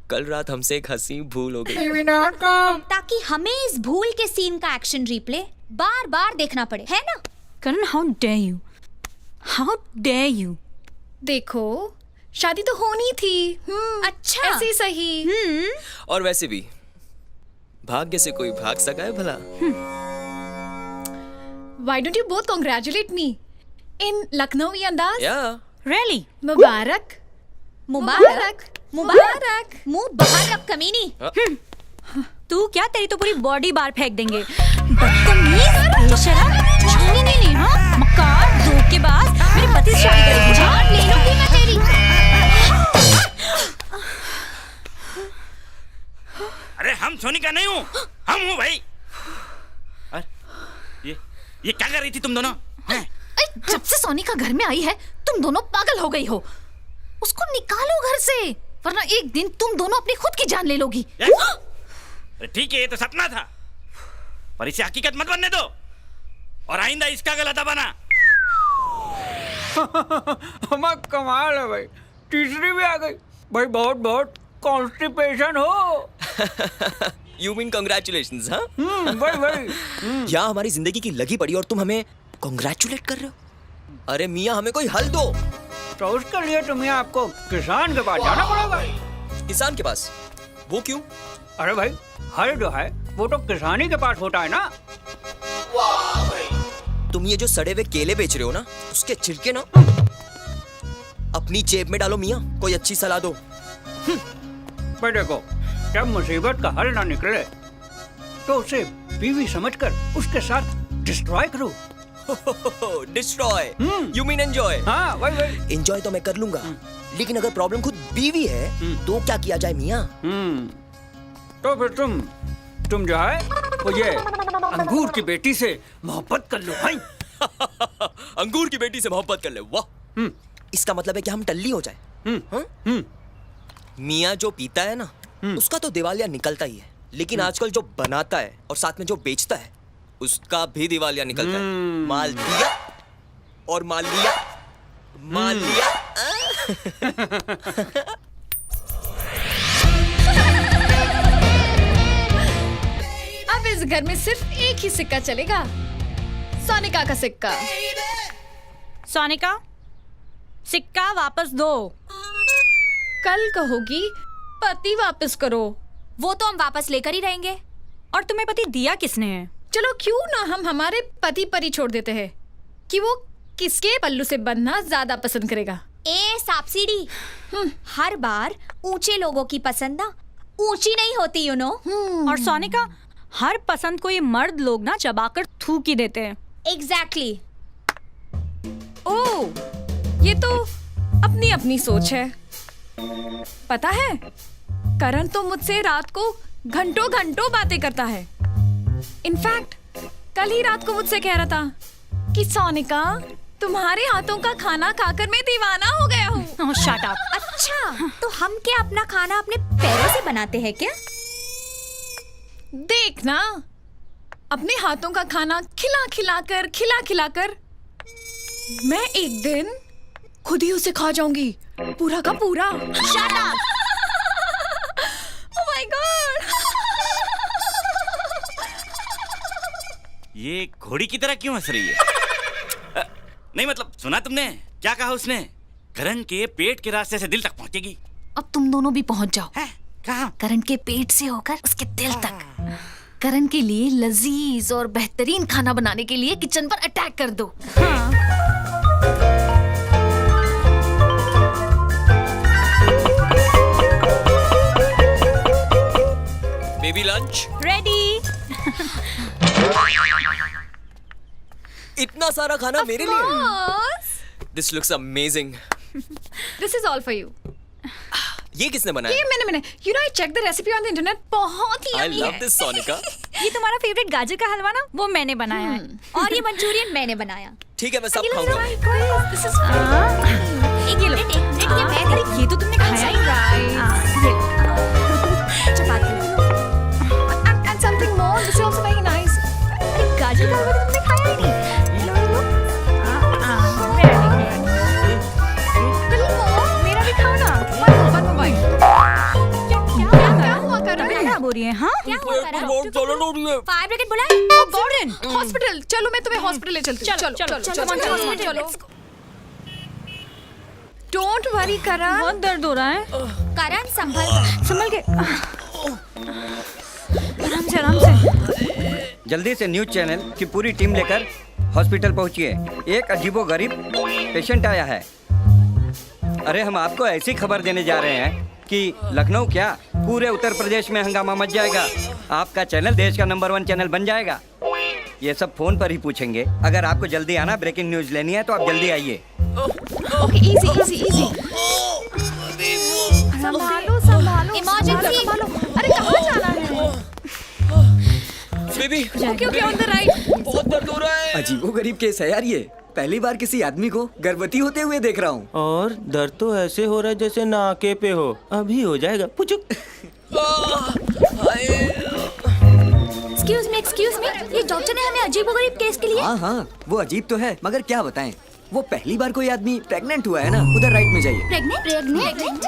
कल रात हमसे एक हंसी भूल हो गई। ताकि हमें इस भूल के सीन का एक्शन रिप्ले बार बार देखना पड़े, है ना? Karan, how dare you, how dare you. देखो, शादी तो होनी थी। अच्छा, ऐसे ही सही। और वैसे भी भाग्य से कोई भाग सका है भला? Why don't you both congratulate me in Lucknowi अंदाज? Yeah. Really? मुबारक, मुबारक, मुबारक, मुंह बाहर रख कमीनी। तू क्या, तेरी तो पूरी बॉडी बाहर फेंक देंगे। बदतमीज, बेशरम, छूने नहीं ली, हाँ? मक्कार, धोखेबाज, मेरे पति से शादी करेगी। जान ले लूंगी मैं तेरी। अरे हम सोनिका नहीं हूँ, हम हूँ भाई। ये क्या कर रही थी तुम दोनों? जब से सोनिका घर में आई है तुम दोनों पागल हो गई हो। उसको निकालो घर से, वरना एक दिन तुम दोनों अपनी खुद की जान ले लोगी। ठीक है, ये तो सपना था, पर इसे हकीकत मत बनने दो और आइंदा इसका गला दबाना। हमारा कमाल है भाई, तीसरी भी आ गई भाई। बहुत बहुत कॉन्स्टिपेशन हो। You mean congratulations, हाँ? भाई भाई। यहाँ हमारी जिंदगी की लगी पड़ी और तुम हमें कॉन्ग्रेचुलेट कर रहे हो? अरे मियाँ, हमें कोई हल दो। तो उसके लिए तुम्हें आपको किसान के पास जाना पड़ेगा। किसान के पास? वो क्यों? अरे भाई, हल जो है वो तो किसानी के पास होता है ना। तुम ये जो सड़े हुए केले बेच रहे हो ना, उसके छिलके ना अपनी जेब में डालो मियाँ। कोई अच्छी सलाह दो। भाई देखो, जब मुसीबत का हल ना निकले तो उसे बीवी समझकर उसके साथ डिस्ट्रॉय करो। डिस्ट्रॉय? You mean enjoy? हाँ वही वही। एंजॉय तो मैं कर लूंगा, लेकिन अगर प्रॉब्लम खुद बीवी है तो क्या किया जाए मियाँ? तो फिर तुम जो है वो ये अंगूर की बेटी से मोहब्बत कर लो भाई। अंगूर की बेटी से मोहब्बत कर ले? वाह, इसका मतलब है कि हम टल्ली हो जाए। मियाँ जो पीता है ना, उसका तो दिवालिया निकलता ही है, लेकिन आजकल जो बनाता है और साथ में जो बेचता है उसका भी दिवालिया निकलता है। माल दिया और माल लिया, माल लिया। अब इस घर में सिर्फ एक ही सिक्का चलेगा, सोनिका का सिक्का। सोनिका, सिक्का वापस दो। कल कहोगी पति वापस करो। वो तो हम वापस लेकर ही रहेंगे। और तुम्हें पति दिया किसने है? चलो क्यों ना हम हमारे पति पर ही छोड़ देते हैं कि वो किसके पल्लू से बंधना ज्यादा पसंद करेगा। ए सांप-सीढ़ी, हर बार ऊंचे लोगों की पसंद ना ऊंची नहीं होती, यू नो। और सोनिका, हर पसंद को ये मर्द लोग ना चबाकर थूक ही देते हैं। एग्जैक्टली। ओह, ये तो अपनी अपनी सोच है। पता है, करण तो मुझसे रात को घंटों घंटों बातें करता है। इनफैक्ट कल ही रात को मुझसे कह रहा था कि सोनिका, तुम्हारे हाथों का खाना खाकर मैं दीवाना हो गया हूँ। Oh, shut up. अच्छा, तो हम क्या अपना खाना अपने पैरों से बनाते हैं क्या? देखना, अपने हाथों का खाना खिला खिलाकर मैं एक दिन खुद ही उसे खा जाऊंगी, पूरा का पूरा। Shut up! Oh my God! ये घोड़ी की तरह क्यों हंस रही है? नहीं मतलब, सुना तुमने क्या कहा उसने? करण के पेट के रास्ते से दिल तक पहुंचेगी। अब तुम दोनों भी पहुंच जाओ। कहाँ? करण के पेट से होकर उसके दिल तक। करण के लिए लजीज और बेहतरीन खाना बनाने के लिए किचन पर अटैक कर दो। Baby lunch ready. इतना सारा खाना मेरे लिए? This looks amazing. This is all for you. ये किसने बनाया? ये मैंने you know I check the recipe on the internet, बहुत ही I यम्मी love है। this, सोनिका। ये तुम्हारा फेवरेट गाजर का हलवा ना, वो मैंने बनाया है। और ये मंचूरियन मैंने बनाया। ठीक है, मैं सब खाऊंगा। This is एक मिनट ये मैं अरे ये तो तुमने खाया ही। चपाती। and something more. This is also very nice. अरे गाजर का हलवा तो तुमने खाया ही नहीं। मेरा भी खाओ ना। One more bite. क्या हुआ करण? खराब हो रही है? हाँ? क्या हुआ करण? हो रही है। फायर ब्रिगेड बुलाए? गॉर्डन, हॉस्पिटल चलो, मैं तुम्हें हॉस्पिटल ले चलती हूँ। चलो। डोंट वरी करण, बहुत दर्द हो रहा है। करण संभल के। आराम से। जल्दी से न्यूज चैनल की पूरी टीम लेकर हॉस्पिटल पहुंचिए। एक अजीबोगरीब पेशेंट आया है। अरे हम आपको ऐसी खबर देने जा रहे हैं कि लखनऊ क्या पूरे उत्तर प्रदेश में हंगामा मच जाएगा। आपका चैनल देश का नंबर 1 चैनल बन जाएगा। ये सब फोन पर ही पूछेंगे। अगर आपको जल्दी आना, ब्रेकिंग न्यूज लेनी है तो आप जल्दी आइए। Okay, easy. संभालो। इमरजेंसी। अरे कहाँ जाना है? Baby, okay, on the right. बहुत दर्द हो रहा है। अजीबोगरीब केस है यार ये। पहली बार किसी आदमी को गर्भवती होते हुए देख रहा हूँ। और दर्द तो ऐसे हो रहा है जैसे नाके पे हो। अभी हो जाएगा। पुचुक। एक्सक्यूज मी, ये डॉक्टर ने हमें अजीबोगरीब केस के लिए। हाँ, वो अजीब तो है, मगर क्या बताएं। वो पहली बार कोई आदमी प्रेग्नेंट हुआ है ना। उधर राइट में जाइए। प्रेग्नेंट?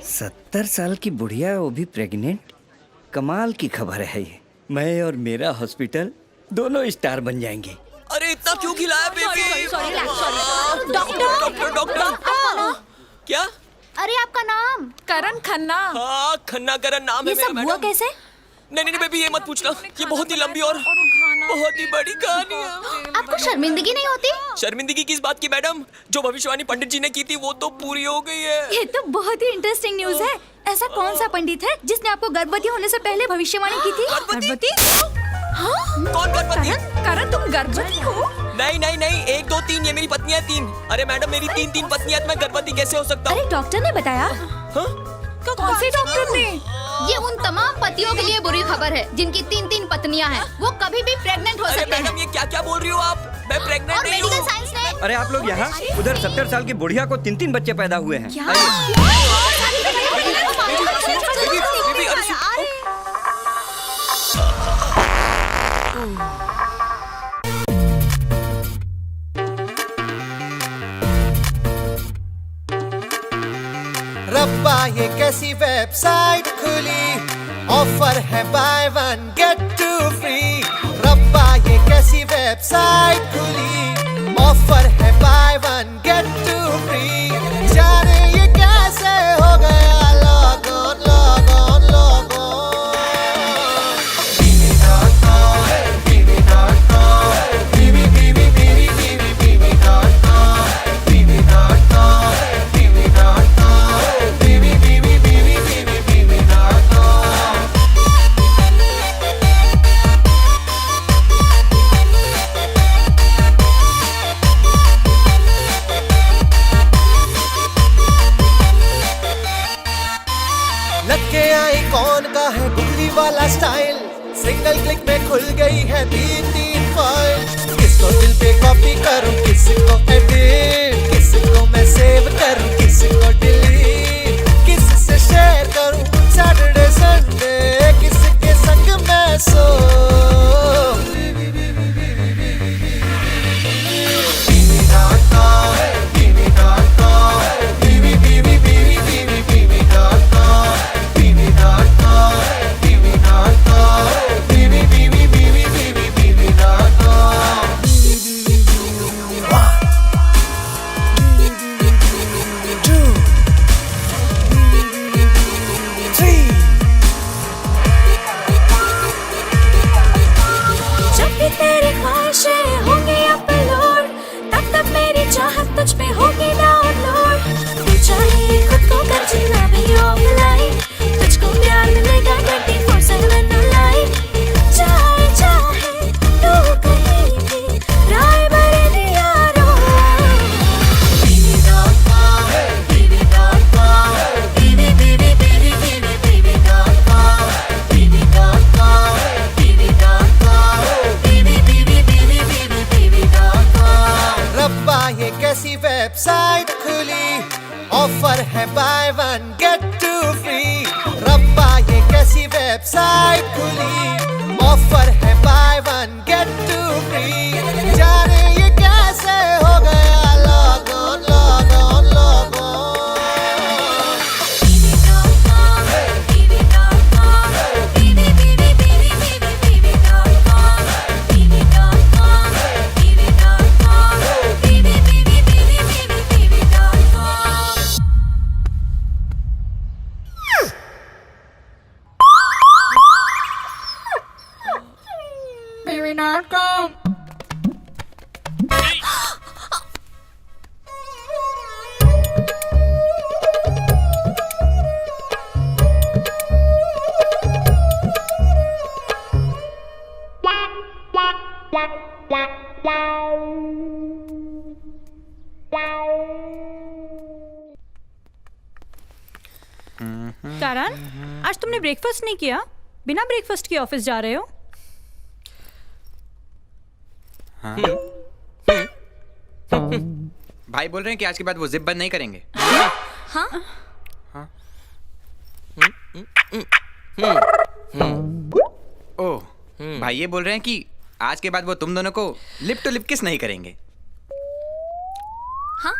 70 साल की बुढ़िया, वो भी प्रेग्नेंट। कमाल की खबर है ये। मैं और मेरा हॉस्पिटल दोनों स्टार बन जाएंगे। अरे इतना क्यों खिलाया बेबी? डॉक्टर। क्या? अरे आपका नाम? करण खन्ना। हाँ, खन्ना करण नाम है ये मेरा सब हुआ मैडम। कैसे? नहीं बेबी, ये मत पूछना। ये बहुत ही लंबी और बहुत ही बड़ी कहानी है। आपको शर्मिंदगी नहीं होती? शर्मिंदगी किस बात की मैडम? जो भविष्यवाणी पंडित जी ने की थी वो तो पूरी हो गई है। ये तो बहुत ही इंटरेस्टिंग न्यूज़ है। ऐसा कौन सा पंडित है जिसने आपको गर्भवती होने से पहले भविष्यवाणी की थी? गर्भवती? कौन गर्भवती? करण तुम गर्भवती हो? नहीं, 1 2 3 ये मेरी पत्नी है 3। अरे मैडम, मेरी 3 पत्नियां, मैं गर्भवती कैसे हो सकता हूँ? अरे डॉक्टर ने बताया। कौन से डॉक्टर ने? ये उन तमाम पतियों के लिए बुरी खबर है जिनकी 3 पत्नियां हैं। वो कभी भी प्रेग्नेंट हो सकते हैं। मैडम, ये क्या बोल रही हो आप? मैं प्रेग्नेंट नहीं हूँ। मेडिकल साइंस ने अरे आप लोग यहाँ, उधर 70 साल की बुढ़िया को 3 बच्चे पैदा हुए हैं। रब्बा ये कैसी वेबसाइट खुली, ऑफर है बाय 1 गेट 2 फ्री। रब्बा ये कैसी वेबसाइट खुली, ऑफर है buy one get two free. जाने ये कैसे हो गया log on log on log on. वाला स्टाइल, सिंगल क्लिक में खुल गई है 3 फाइल। किसको दिल पे कॉपी करूं, किसको एडिट, किसको मैं सेव करूं, किसको डिलीट, किससे शेयर करूं सैटरडे संडे, किसके संग मैं सो। वेबसाइट खुली, ऑफर है buy one get two free. रब्बा ये कैसी वेबसाइट खुली, ऑफर है buy one get two free. जाने ये कैसे हो गया log on log on log on. Karan, आज तुमने ब्रेकफास्ट नहीं किया? बिना ब्रेकफास्ट के ऑफिस जा रहे हो? हाँ। भाई बोल रहे हैं कि आज के बाद वो जिप बंद नहीं करेंगे। हाँ? ओह, भाई ये बोल रहे हैं कि आज के बाद वो तुम दोनों को लिप टू लिप किस नहीं करेंगे। हाँ?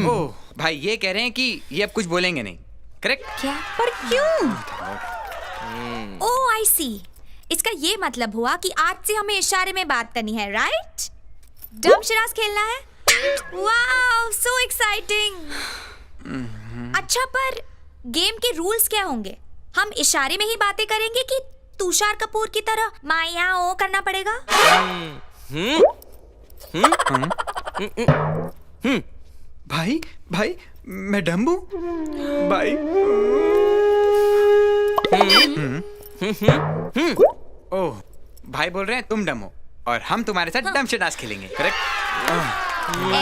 ओह, भाई ये कह रहे हैं कि ये अब कुछ बोलेंगे नहीं, करेक्ट? क्या? पर क्यों? ओह आई सी, इसका ये मतलब हुआ कि आज से हमें इशारे में बात करनी है, राइट? डम शराज खेलना है? Wow, so exciting. अच्छा, पर गेम के रूल्स क्या होंगे? हम इशारे में ही बातें करेंगे कि तुषार कपूर की तरह माया ओ करना पड़ेगा? भाई भाई मैं डम्बू भाई। ओह, भाई बोल रहे हैं तुम डम हो और हम तुम्हारे साथ डम शराज खेलेंगे, करेक्ट?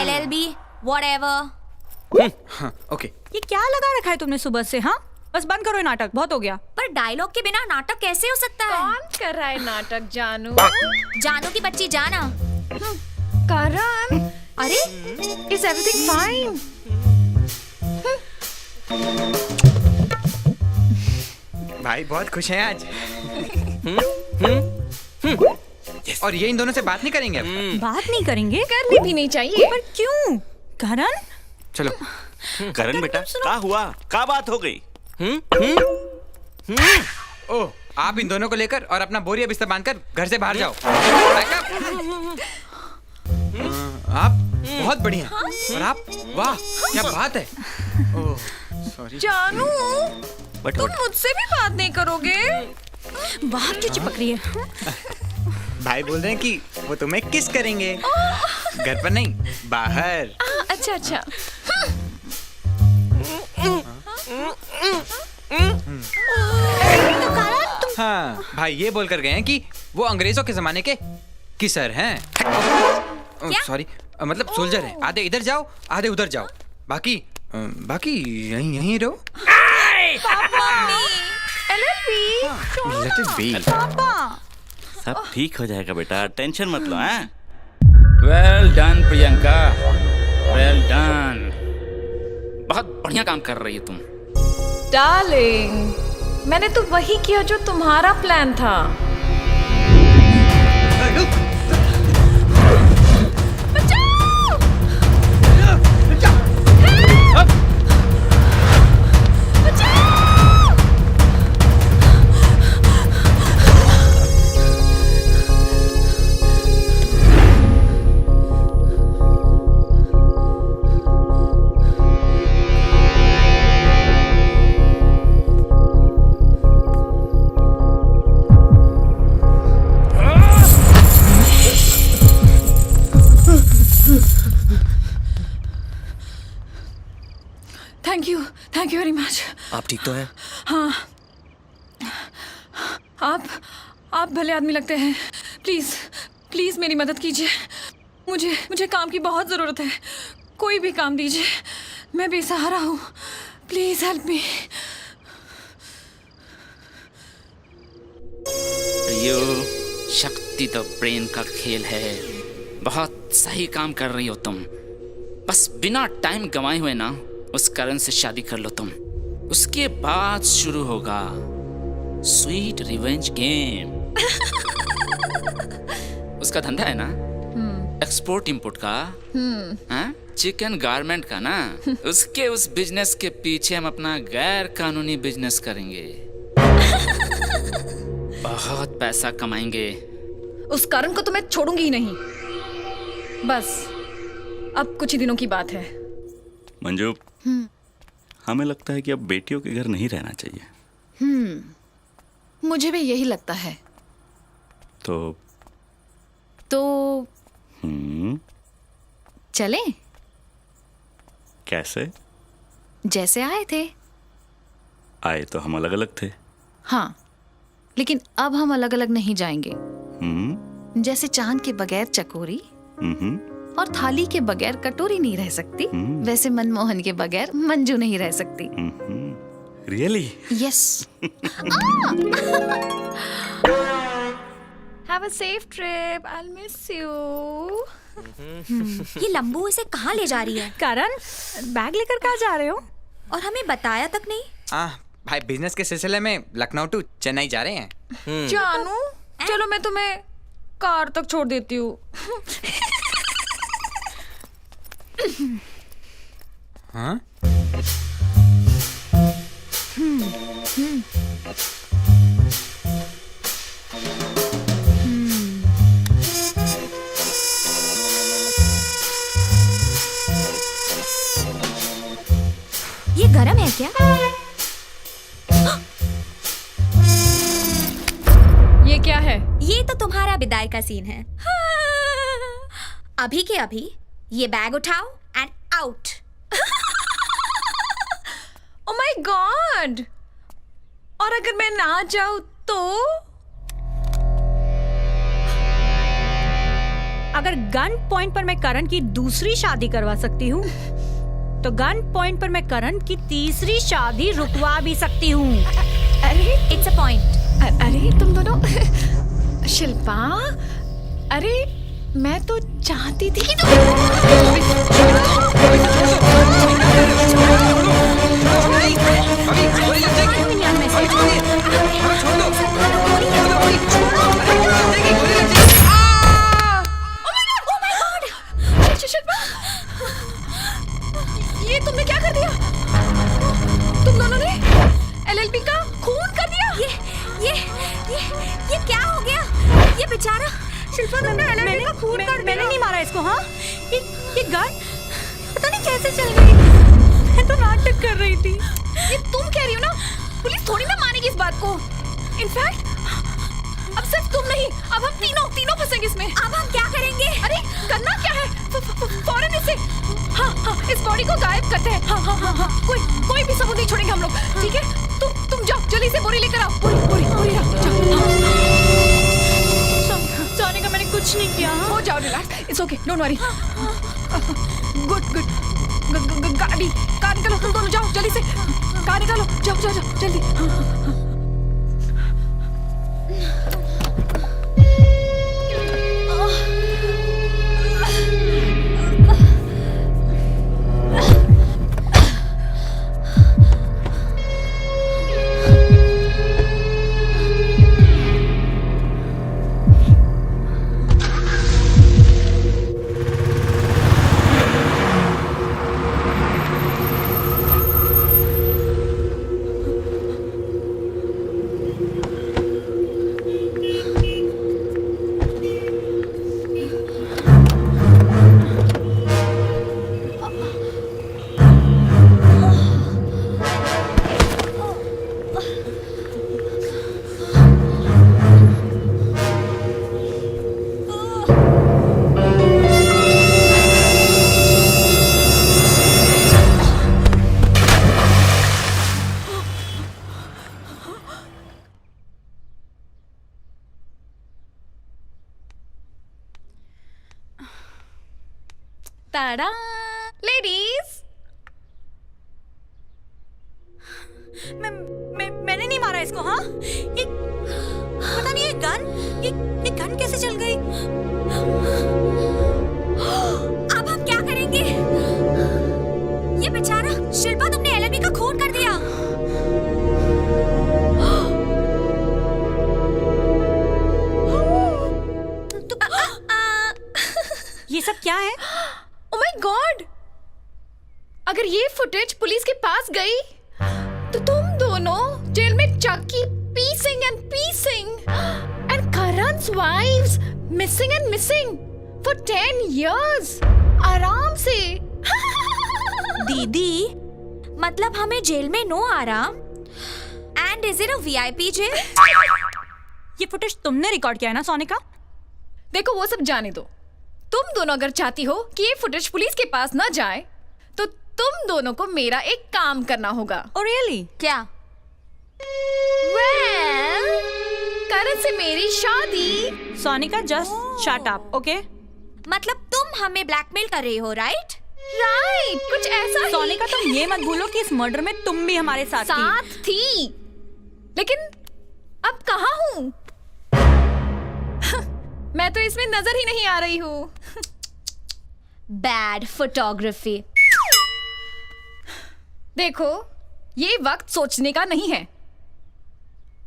LLB, whatever. ओके। ये क्या लगा रखा है तुमने सुबह से? हाँ, बस बंद करो ये नाटक, बहुत हो गया। पर डायलॉग के बिना नाटक कैसे हो सकता है? कौन कर रहा है नाटक? जानू। जानू की बच्ची जाना। करण, अरे, इज एवरीथिंग फाइन? भाई बहुत खुश हैं आज। और ये इन दोनों से बात नहीं करेंगे अब? बात नहीं करेंगे? करनी भी नहीं चाहिए। पर क्यों? करण? चलो। करण बेटा, क्या हुआ? क्या बात हो गई? ओह, आप इन दोनों को लेकर और अपना बोरिया बिस्तर बांधकर घर से बाहर जाओ। आप बहुत बढ़िया। और आप, वाह क्या बात है। ओह सॉरी जानू, तुम मुझसे भी बात नहीं करोगे? बाहर क्यों चिपक रही है? भाई बोल रहे हैं कि वो तुम्हें किस करेंगे। घर पर नहीं, बाहर। अच्छा अच्छा। हाँ, भाई ये बोलकर गए हैं कि वो अंग्रेजों के जमाने के किसर हैं। सॉरी, मतलब सोल्जर हैं। आधे इधर जाओ, आधे उधर जाओ। बाकी यहीं रहो। Let it be. सब ठीक हो जाएगा बेटा, टेंशन मत लो। हैं? Well done Priyanka, well done. बहुत बढ़िया काम कर रही हो तुम। डार्लिंग, मैंने तो वही किया जो तुम्हारा प्लान था। Thank you very much. आप ठीक तो हैं? हाँ, आप भले आदमी लगते हैं। प्लीज प्लीज मेरी मदद कीजिए। मुझे काम की बहुत ज़रूरत है। कोई भी काम दीजिए, मैं बेसहारा हूँ। Please help me. यो शक्ति तो ब्रेन का खेल है। बहुत सही काम कर रही हो तुम। बस बिना टाइम गंवाए हुए ना उस करण से शादी कर लो तुम। उसके बाद शुरू होगा स्वीट रिवेंज गेम। उसका धंधा है ना एक्सपोर्ट इंपोर्ट का, चिकन गारमेंट का ना। उसके उस बिजनेस के पीछे हम अपना गैर कानूनी बिजनेस करेंगे। बहुत पैसा कमाएंगे। उस कारण को तो मैं छोड़ूंगी ही नहीं। बस अब कुछ ही दिनों की बात है। मंजू, हमें लगता है कि अब बेटियों के घर नहीं रहना चाहिए। मुझे भी यही लगता है। तो चले? कैसे? जैसे आए थे। आए तो हम अलग अलग थे। हाँ, लेकिन अब हम अलग अलग नहीं जाएंगे। जैसे चांद के बगैर चकोरी और थाली के बगैर कटोरी नहीं रह सकती, वैसे मनमोहन के बगैर मंजू नहीं रह सकती। Really? Yes. Have a safe trip. I'll miss you. ये लंबू इसे कहाँ ले जा रही है? करण, बैग लेकर कहाँ जा रहे हो? और हमें बताया तक नहीं। भाई बिजनेस के सिलसिले में लखनऊ टू चेन्नई जा रहे हैं। जानू, चलो मैं तुम्हें कार तक छोड़ देती हूँ। हाँ? ये गरम है क्या? ये क्या है? ये तो तुम्हारा विदाई का सीन है। अभी के अभी ये बैग उठाओ and out. Oh my God! और अगर मैं ना जाऊं तो? अगर गन पॉइंट पर मैं करण की दूसरी शादी करवा सकती हूँ, तो गन पॉइंट पर मैं करण की तीसरी शादी रुकवा भी सकती हूँ। अरे इट्स अ पॉइंट। अरे तुम दोनों शिल्पा, अरे मैं तो चाहती थी कि ये तुमने क्या कर दिया? तुम दोनों ने एलएलबी का खून कर दिया। बेचारा शिल्पा तुमने एलएलबी का खून कर दिया। मैंने नहीं मारा इसको। हाँ, ये गन पता नहीं कैसे चल गई। मैं तो नाटक कर रही थी। ये तुम कह रही हो ना, पुलिस थोड़ी ना मानेगी इस बात को। इनफैक्ट अब सिर्फ तुम नहीं, अब हम तीनों फंसेंगे इसमें। अब हम क्या करेंगे? अरे करना क्या है, फौरन इसे हाँ इस बॉडी को गायब करते हैं। हाँ कोई भी सबूत नहीं छोड़ेंगे हम लोग, ठीक है? तुम जाओ, जल्दी से बोरी लेकर आओ। बोरी जाओ। सोनिका मैंने कुछ नहीं किया। हो जाओ, relax, it's okay, don't worry. Good गाड़ी कार निकालो, तुम दोनों जाओ जल्दी से, कार निकालो, जाओ जल्दी। ताड़ा लेडीज, मैंने नहीं मारा इसको। हाँ, ये पता नहीं ये गन कैसे चल गई। अब हम क्या करेंगे? ये बेचारा शिल्पा तुमने एलएलबी का खून कर दिया। ये सब क्या है? ओह माय गॉड, अगर ये फुटेज पुलिस के पास गई तो तुम दोनों जेल में चाकी पीसिंग and करण's wives missing for 10 years आराम से। दीदी, मतलब हमें जेल में नो आराम? And is it a VIP jail? ये फुटेज तुमने रिकॉर्ड किया है ना सोनिका? देखो वो सब जाने दो, तुम दोनों अगर चाहती हो कि ये फुटेज पुलिस के पास ना जाए तो तुम दोनों को मेरा एक काम करना होगा। Oh really? क्या? Well, करण से मेरी शादी। Sonika just shut up, okay? मतलब तुम हमें ब्लैकमेल कर रही हो, राइट? राइट, कुछ ऐसा ही। सोनिका तुम ये मत भूलो कि इस मर्डर में तुम भी हमारे साथ थी। लेकिन अब कहाँ हूँ? मैं तो इसमें नजर ही नहीं आ रही हूँ। Bad photography. देखो, ये वक्त सोचने का नहीं है,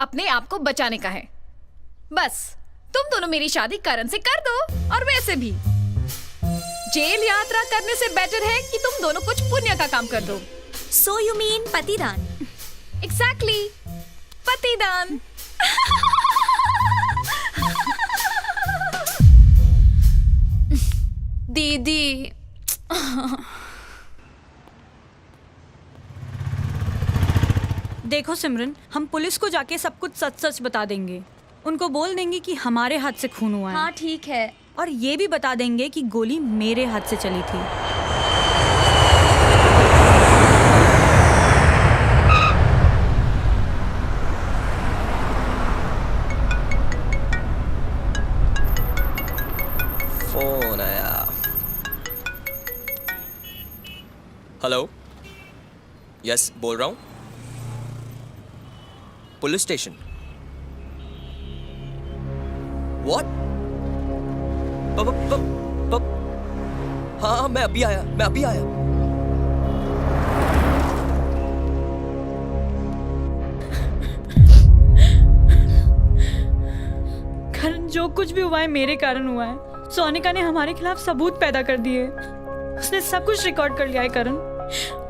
अपने आप को बचाने का है। बस तुम दोनों मेरी शादी करण से कर दो, और वैसे भी जेल यात्रा करने से बेटर है कि तुम दोनों कुछ पुण्य का काम कर दो। So you mean पतिदान? Exactly, पतिदान। दीदी देखो सिमरन, हम पुलिस को जाके सब कुछ सच बता देंगे। उनको बोल देंगे कि हमारे हाथ से खून हुआ है। हाँ ठीक है। और ये भी बता देंगे कि गोली मेरे हाथ से चली थी। फोन आया। हेलो, यस बोल रहा हूँ, पुलिस स्टेशन। व्हाट? हाँ मैं अभी आया। करण, जो कुछ भी हुआ है मेरे कारण हुआ है। सोनिका ने हमारे खिलाफ सबूत पैदा कर दिए। उसने सब कुछ रिकॉर्ड कर लिया है करण,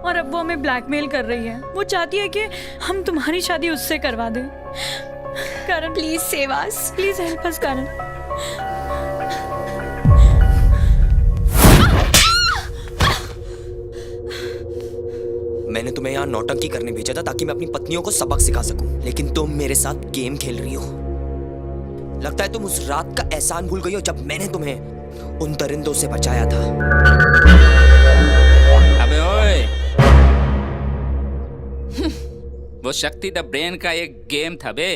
और अब वो हमें ब्लैकमेल कर रही है। वो चाहती है कि हम तुम्हारी शादी उससे करवा दें। Karan please save us, please help us Karan. मैंने तुम्हें यहाँ नौटंकी करने भेजा था ताकि मैं अपनी पत्नियों को सबक सिखा सकूं, लेकिन तुम मेरे साथ गेम खेल रही हो। लगता है तुम उस रात का एहसान भूल गई हो जब मैंने तुम्हें उन दरिंदों से बचाया था। अबे ओए, वो शक्ति द ब्रेन का एक गेम था बे।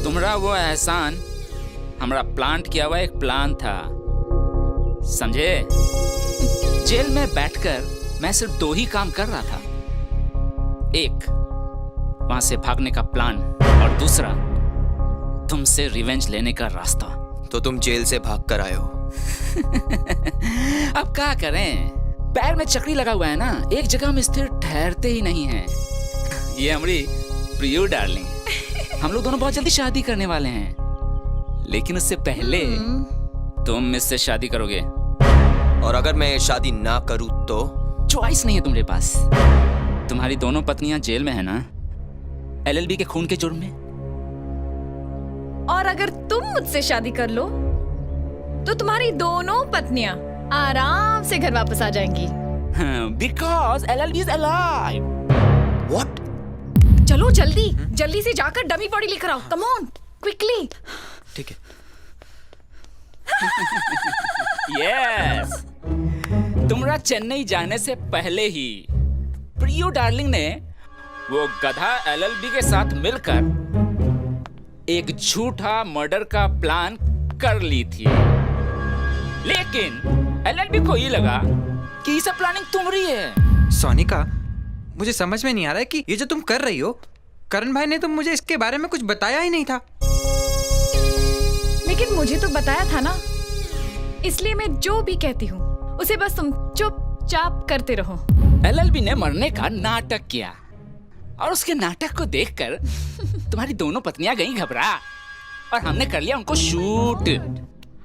तुम्हारा वो एहसान हमारा प्लांट किया हुआ एक प्लान था, समझे? जेल में बैठकर मैं सिर्फ 2 ही काम कर रहा था। एक, वहां से भागने का प्लान, और दूसरा तुमसे रिवेंज लेने का रास्ता। तो तुम जेल से भाग कर आए हो। अब क्या करें, पैर में चक्री लगा हुआ है ना, एक जगह में स्थिर ठहरते ही नहीं है। ये हमारी प्रियो डार्लिंग, हम लोग दोनों बहुत जल्दी शादी करने वाले हैं, लेकिन उससे पहले तुम मुझसे शादी करोगे। और अगर मैं शादी ना करूं तो? चॉइस नहीं है तुम्हारे पास। तुम्हारी दोनों पत्नियां जेल में है ना, एलएलबी के खून के जुर्म में। और अगर तुम मुझसे शादी कर लो तो तुम्हारी दोनों पत्नियां आराम से घर वापस आ जाएंगी। Because LLB is alive. What? चलो जल्दी जल्दी से जाकर डमी बॉडी लेकर आओ। Come on quickly. ठीक है। Yes. तुम्हारा चेन्नई जाने से पहले ही प्रियो डार्लिंग ने वो गधा एलएलबी के साथ मिलकर एक झूठा मर्डर का प्लान कर ली थी, लेकिन एलएलबी को ये लगा कि ये सब प्लानिंग तुम्हारी है। सोनिका, मुझे समझ में नहीं आ रहा है कि ये जो तुम कर रही हो, करण भाई ने तो मुझे इसके बारे में कुछ बताया ही नहीं था। लेकिन मुझे तो बताया था ना, इसलिए मैं जो भी कहती हूँ उसे बस तुम चुपचाप करते रहो। एलएलबी ने मरने का नाटक किया, और उसके नाटक को देखकर तुम्हारी दोनों पत्नियां गईं घबरा, और हमने कर लिया उनको शूट।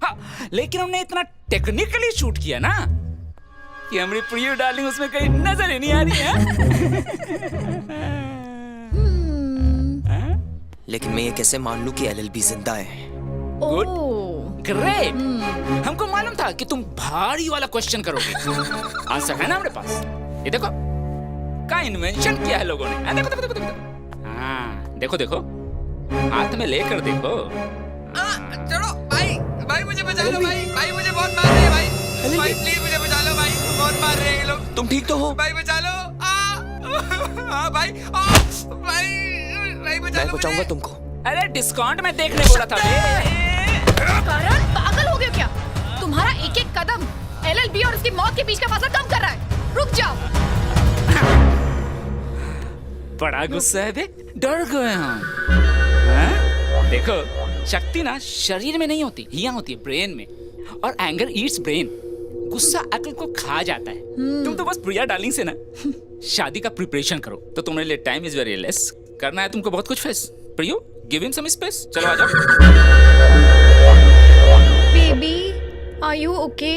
हाँ, लेकिन हमने इतना टेक्निकली शूट किया ना कि हमारी प्रियो डार्लिंग उसमें कहीं नजर ही नहीं आ रही है। लेकिन मैं ये कैसे मान लूं कि एलएलबी जिंदा है? Good, great. हमको मालूम था कि तुम भारी वाला क्वेश्चन करोगे। आंसर है ना हमारे पास। ये देखो, क्या इन्वेंशन किया है लोगों ने। देखो देखो देखो देखो। हाँ, देखो देखो, हाथ में लेकर देखो। चलो भाई, भाई मुझे बचा लो भाई, भाई मुझे बहुत मार रहे हैं भाई, भाई प्लीज मुझे बचा लो भाई, बहुत मार रहे हैं ये लोग। तुम ठीक तो हो? भाई बचा लो। हाँ भाई, भाई भाई बचा लो। मैं बचाऊंगा तुमको। अरे डिस्काउंट में देखने बोला था। करण पागल हो गया क्या? तुम्हारा एक एक कदम एलएलबी और उसकी मौत के बीच का फासला कम कर रहा है। रुक जाओ। बड़ा गुस्सा है बे, डर गए हम। देखो, शक्ति ना शरीर में नहीं होती, यहाँ होती है ब्रेन में, और एंगर ईट्स ब्रेन। गुस्सा अकल को खा जाता है। तुम तो बस प्रिया डार्लिंग से ना शादी का प्रिपरेशन करो, तो तुम्हारे लिए टाइम इज वेरी लेस। करना है तुमको बहुत कुछ फेस। प्रियो, गिव हिम सम स्पेस। चलो आ जाओ। Baby, are you okay?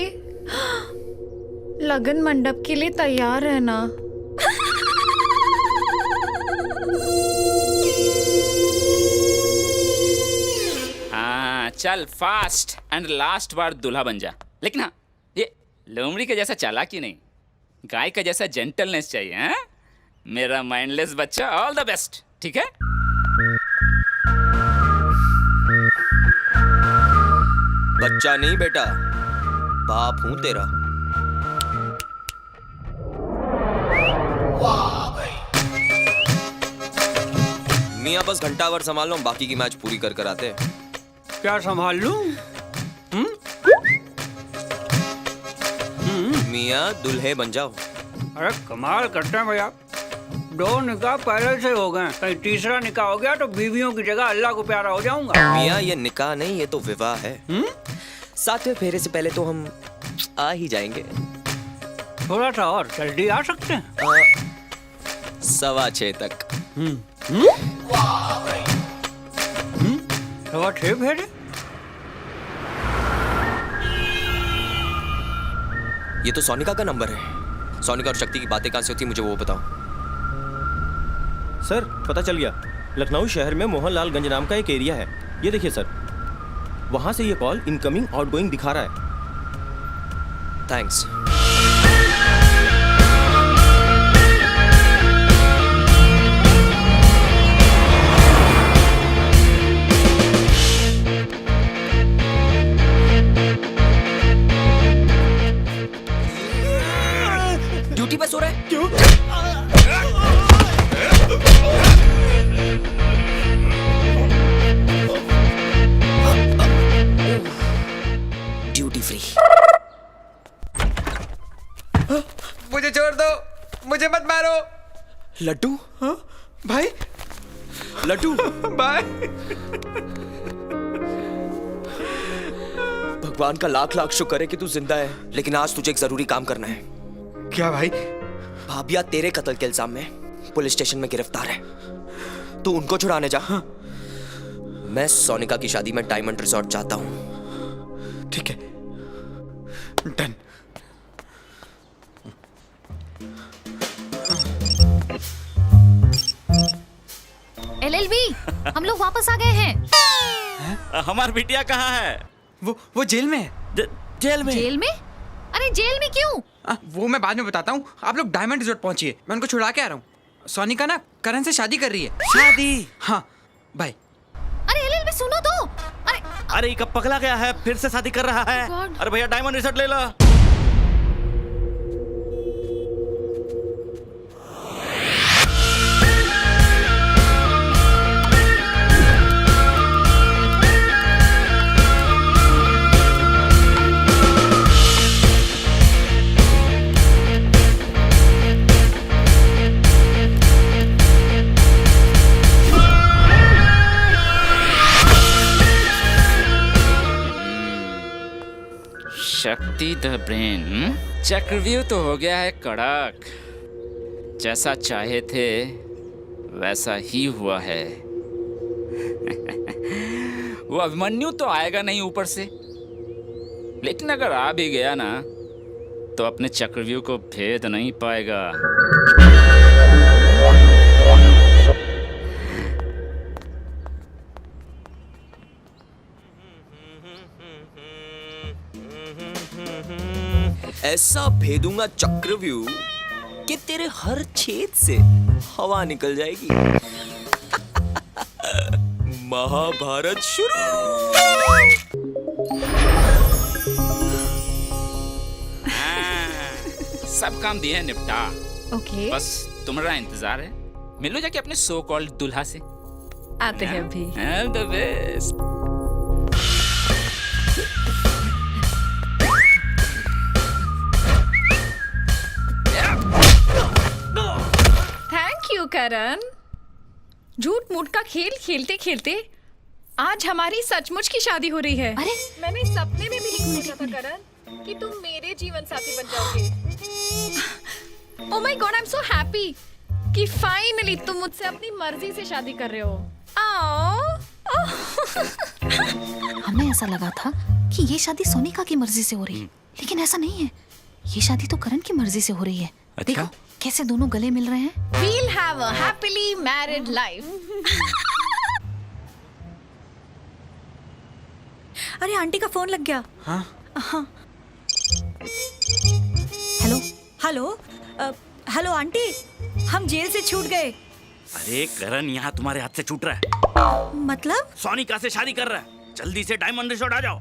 लगन मंडप के लिए तैयार है ना? हाँ, चल फास्ट एंड लास्ट बार दूल्हा बन जा। लेकिन हाँ, ये लोमड़ी के जैसा चालाकी नहीं, गाय का जैसा जेंटलनेस चाहिए। हाँ? मेरा माइंडलेस बच्चा, ऑल द बेस्ट। ठीक है? बच्चा नहीं बेटा, बाप हूं तेरा। मियां बस घंटा भर संभाल लो, बाकी की मैच पूरी कर आते हैं। क्या संभाल लूं? मियां दूल्हे बन जाओ। अरे कमाल करते हैं भैया, 2 निकाह पहले से हो गए, कहीं तीसरा निकाह हो गया तो बीवियों की जगह अल्लाह को प्यारा हो जाऊंगा। मियां ये निकाह नहीं, ये तो विवाह है। 7वें फेरे से पहले तो हम आ ही जाएंगे। थोड़ा सा और जल्दी आ सकते हैं? 6:15 तक। 6:15 फेरे? ये तो सोनिका का नंबर है। सोनिका और शक्ति की बातें कहाँ से होती है, मुझे वो बताओ। सर पता चल गया, लखनऊ शहर में मोहनलालगंज नाम का एक एरिया है। ये देखिए सर, वहां से ये कॉल इनकमिंग आउटगोइंग दिखा रहा है। थैंक्स। ड्यूटी पे सो रहा है? क्यों? Duty free. मुझे छोड़ दो, मुझे मत मारो। लड्डू? हाँ? भाई लड्डू भाई, भगवान का लाख लाख शुक्र है कि तू जिंदा है, लेकिन आज तुझे एक जरूरी काम करना है। क्या भाई? भाभिया तेरे कत्ल के इल्जाम में पुलिस स्टेशन में गिरफ्तार है। तू उनको छुड़ाने जा। हाँ। मैं सोनिका की शादी में डायमंड रिजॉर्ट चाहता हूं। ठीक है, डन। एलएलबी, हम लोग वापस आ गए हैं। हमारी बिटिया कहाँ है? वो जेल में है। जेल में? जेल में? अरे जेल में क्यों? वो मैं बाद में बताता हूँ। आप लोग डायमंड रिजॉर्ट पहुंचिए, मैं उनको छुड़ा के आ रहा हूँ। सोनिका ना करण से शादी कर रही है। शादी? हाँ, बाय। अरे एलएलबी सुनो तो। अरे कब पगला गया है, फिर से शादी कर रहा है। अरे भैया डायमंड रिजॉर्ट ले लो। शक्ति द ब्रेन। चक्रव्यूह तो हो गया है कड़क। जैसा चाहे थे वैसा ही हुआ है। वो अभिमन्यु तो आएगा नहीं ऊपर से, लेकिन अगर आ भी गया ना तो अपने चक्रव्यूह को भेद नहीं पाएगा। ऐसा भेदूंगा चक्रव्यूह कि तेरे हर छेद से हवा निकल जाएगी। महाभारत शुरू। सब काम दिए हैं निपटा। ओके। बस तुम्हारा इंतजार है। मिलो जाके अपने सो कॉल्ड दुल्हा से। आते हैं अभी। All the best. Thank you Karan. झूठ मूठ का खेल खेलते खेलते आज हमारी सचमुच की शादी हो रही है। अरे मैंने सपने में भी नहीं सोचा था करण कि तुम मेरे जीवन साथी बन जाओगे। Oh my God, I am so happy कि फाइनली तुम मुझसे अपनी मर्जी से शादी कर रहे हो। हमें ऐसा लगा था कि ये शादी सोनिका की मर्जी से हो रही है, लेकिन ऐसा नहीं है। ये शादी तो करण की मर्जी से हो रही है। देखो कैसे दोनों गले मिल रहे हैं। We'll have a happily married life. अरे आंटी का फोन लग गया। हाँ? हाँ। हेलो हेलो हेलो आंटी, हम जेल से छूट गए। अरे करण यहाँ तुम्हारे हाथ से छूट रहा है। मतलब? सोनिका से शादी कर रहा है। जल्दी से डायमंड रिजॉर्ट आ जाओ।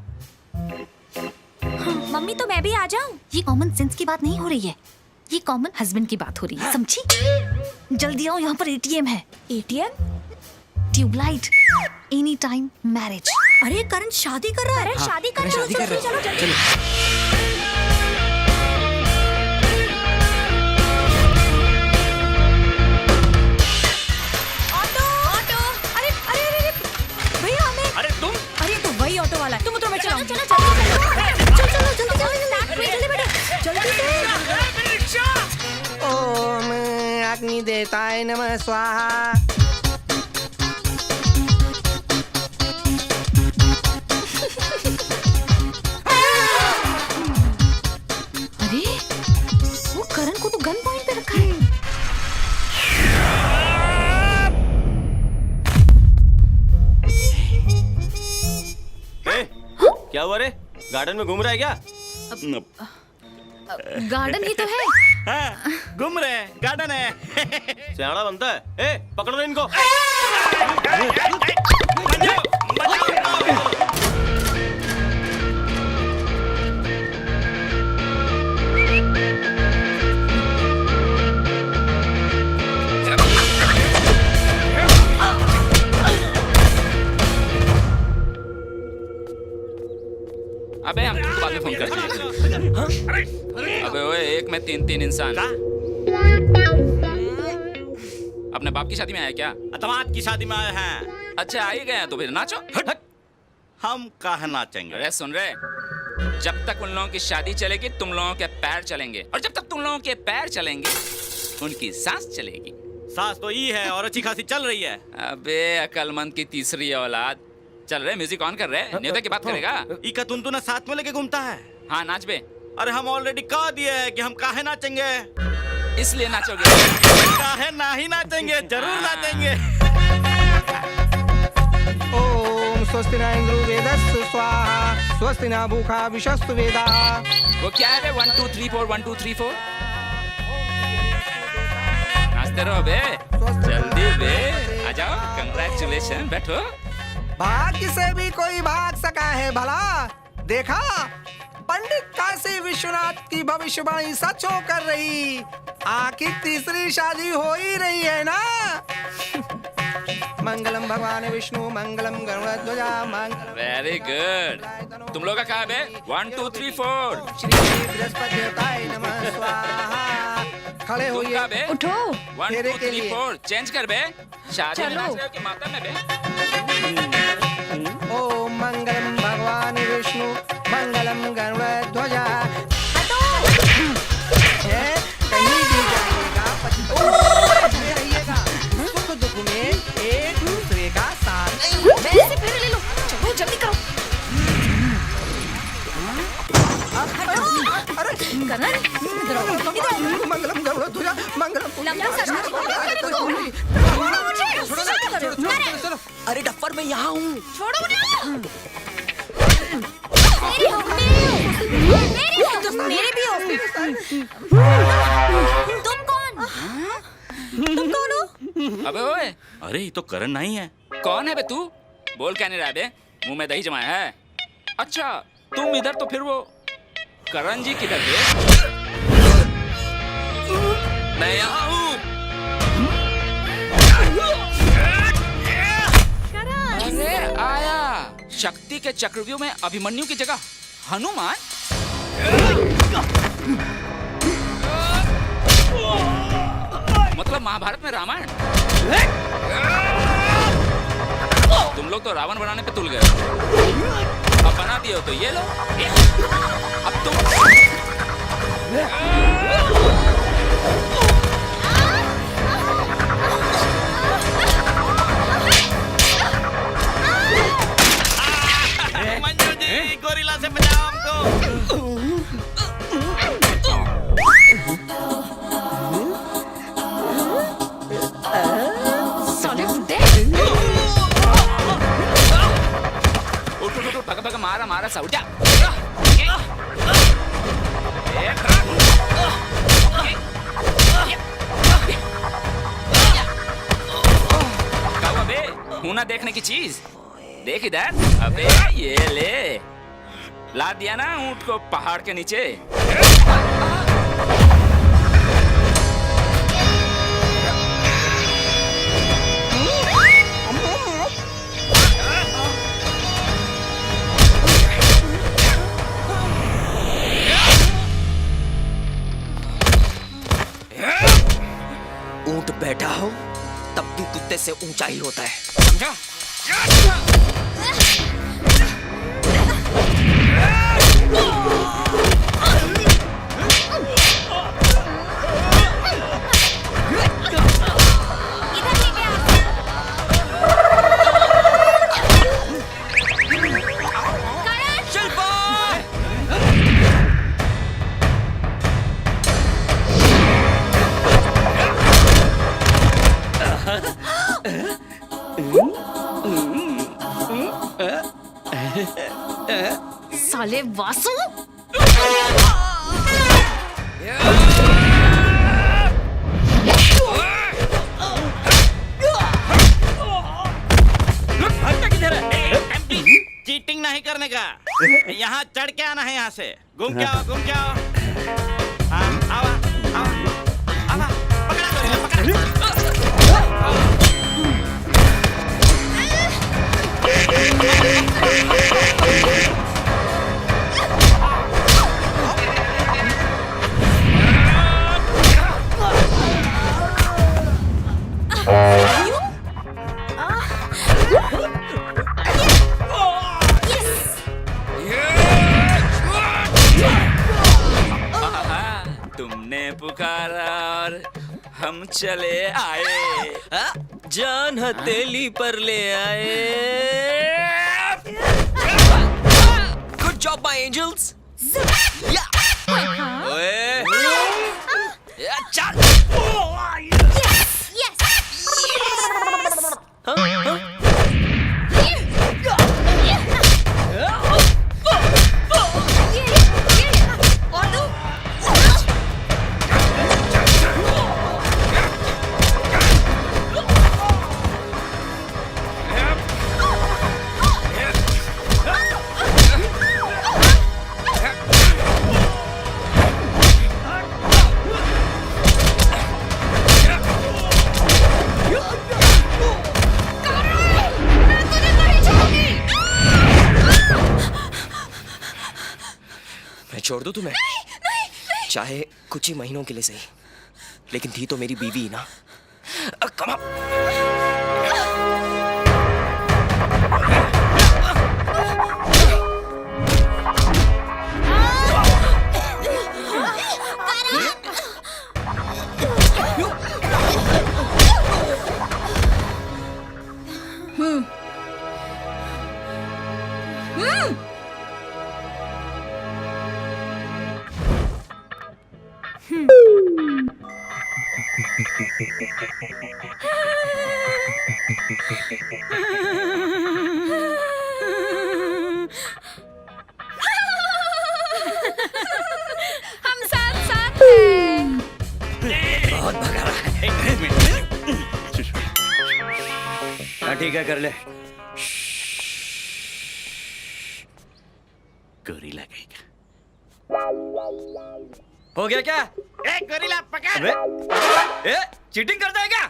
मम्मी तो मैं भी आ जाऊं? ये कॉमन सेंस की बात नहीं हो रही है, ये कॉमन हस्बैंड की बात हो रही है, समझी? जल्दी आओ, यहाँ पर एटीएम है। ATM? Tubelight, any time marriage. अरे करण शादी कर रहा है। हाँ, शादी कर शादी कर रहा है। चलो ऑटो। अरे अरे अरे भैया हमें। अरे तुम? अरे तो वही ऑटो वाला है। तुम उतरो, मैं चलाऊंगी। चलो जल्दी बैठो जल्दी से। ओम अग्निदेवताय नमः स्वाहा। अरे वो करण को तो गन पॉइंट पे रखा है। गार्डन में घूम रहा है क्या? गार्डन ही तो है। हाँ, घूम रहे हैं, गार्डन है। सियाना बनता है। ए, पकड़ो इनको। अबे हम तुमको बाद में फोन करते हैं। अबे ओए, एक में तीन इंसान। अपने बाप की शादी में आया क्या? दामाद की शादी में आए हैं। अच्छा, आ ही गए हैं तो फिर नाचो। हम कहाँ नाचेंगे? अरे सुन रहे, जब तक उन लोगों की शादी चलेगी तुम लोगों के पैर चलेंगे, और जब तक तुम लोगों के पैर चलेंगे उनकी सांस चलेगी। सांस तो ई है और अच्छी खासी चल रही है। अबे अकलमंद की तीसरी औलाद। चल रहे, म्यूजिक ऑन कर रहे, न्योता की बात करेगा। ई का तुनतुना साथ में लेके घूमता है। हाँ, नाच बे। अरे हम ऑलरेडी कह दिए हैं कि हम काहे नाचेंगे। इसलिए नाचोगे? काहे नहीं नाचेंगे, जरूर नाचेंगे। ओम स्वस्ति न इंद्रो वेदस्तु स्वाहा स्वस्ति न भूखा विशस्तु वेदाः। वो क्या है बे? 1 2 3 4 1 2 3 4 नाचते रहो बे, जल्दी बे। आ जाओ, कंग्रेचुलेशन, बैठो। भाग्य से भी कोई भाग सका है भला। देखा, पंडित काशी विश्वनाथ की भविष्यवाणी सच हो कर रही। आखिर तीसरी शादी हो ही रही है ना। मंगलम भगवान विष्णु मंगलम गरुड़ध्वज मंगलम। Very good. तुम लोग का कहा बे? 1 2 3 4 श्री बृहस्पति देवताय नमः स्वाहा। खड़े होइए, उठो। 1 2 3 4 चेंज कर बे। शादी में नाच रहे हो कि माता में बे? ओम मंगलम भगवान विष्णु मंगलम गरुड़ध्वज। कहीं भी जाइएगा रहिएगा, सुख दुख में एक दूसरे का साथ। फिर ले लो, चलो जल्दी करो। अरे मंगलम गरुड़ध्वज मंगलम। अरे डफर, मैं यहाँ हूँ। छोड़ो मेरे भी हो। तुम कौन हो? अबे ओए, अरे ये तो करण नहीं है। कौन है बे तू? बोल क्या नहीं रहा बे? मुंह में दही जमाया है। अच्छा, तुम इधर तो फिर वो करण जी किधर बे? मैं यहाँ हूँ। अरे आया। शक्ति के चक्रव्यूह में अभिमन्यु की जगह हनुमान। मतलब महाभारत में रामायण। तुम लोग तो रावण बनाने पे तुल गए, अब बना दिए हो तो ये लो। अब तुम मंजू जी, गोरिल्ला से बचाओ हमको। साले बुड्ढे। उठ भगा भगा, मारा मारा सा, उठ जा। कहो बे, हूं ना देखने की चीज। देख इधर। अबे ये ले, ला दिया ना ऊंट को पहाड़ के नीचे। ऊंट बैठा हो तब भी कुत्ते से ऊंचा ही होता है, समझा? साले वासु। चीटिंग नहीं करने का, यहाँ चढ़ के आना है, यहाँ से घूम के आओ, घूम के आओ। हाँ, आओ, आओ, आओ, पकड़ा गोरिल्ला, पकड़ा। तुमने पुकारा और हम चले आए, जान हथेली पर ले आए। Good job my angels. ओए चल। छोड़ दूं तुम्हें? नहीं। चाहे कुछ ही महीनों के लिए सही, लेकिन थी तो मेरी बीवी ना। Come on. हम साथ साथ हैं। बहुत भगा रहा है। हाँ ठीक है, कर ले। गोरिल्ला कहेगा। हो गया क्या? ए गोरिल्ला पकड़। अबे, ए चीटिंग करता है क्या?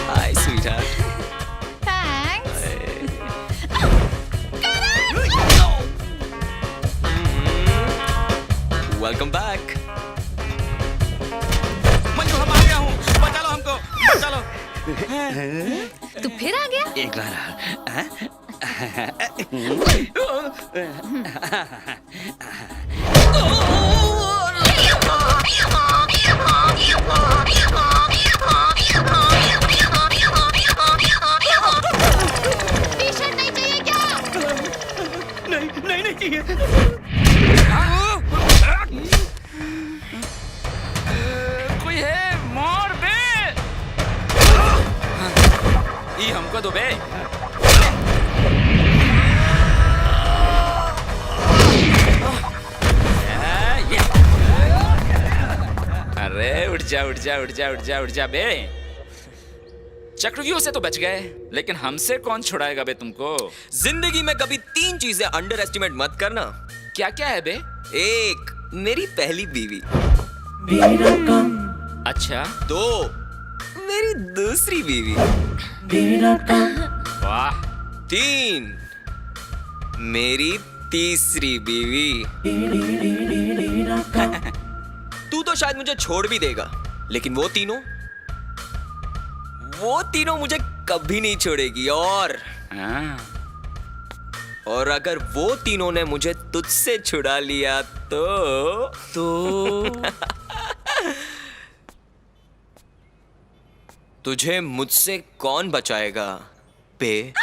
Hi sweetheart. Welcome back. Manju, हम आ गया हूँ, बचा लो हमको, बचा लो। तू फिर आ गया? एक बार। टी-शर्ट नहीं चाहिए क्या? नहीं चाहिए। कोई है? मोर बे। ये हमको दो बे। अरे उठ जा उठ जा उठ जा उठ जा उठ जा बे। चक्रव्यूह से तो बच गए, लेकिन हमसे कौन छुड़ाएगा बे तुमको? जिंदगी में कभी 3 चीजें अंडर एस्टिमेट मत करना। क्या क्या है बे? 1, मेरी पहली बीवी। अच्छा। 2, मेरी दूसरी बीवी। वाह। 3, मेरी तीसरी बीवी। तू तो शायद मुझे छोड़ भी देगा, लेकिन वो तीनों मुझे कभी नहीं छोड़ेगी। और अगर वो तीनों ने मुझे तुझसे छुड़ा लिया तो तुझे मुझसे कौन बचाएगा बे?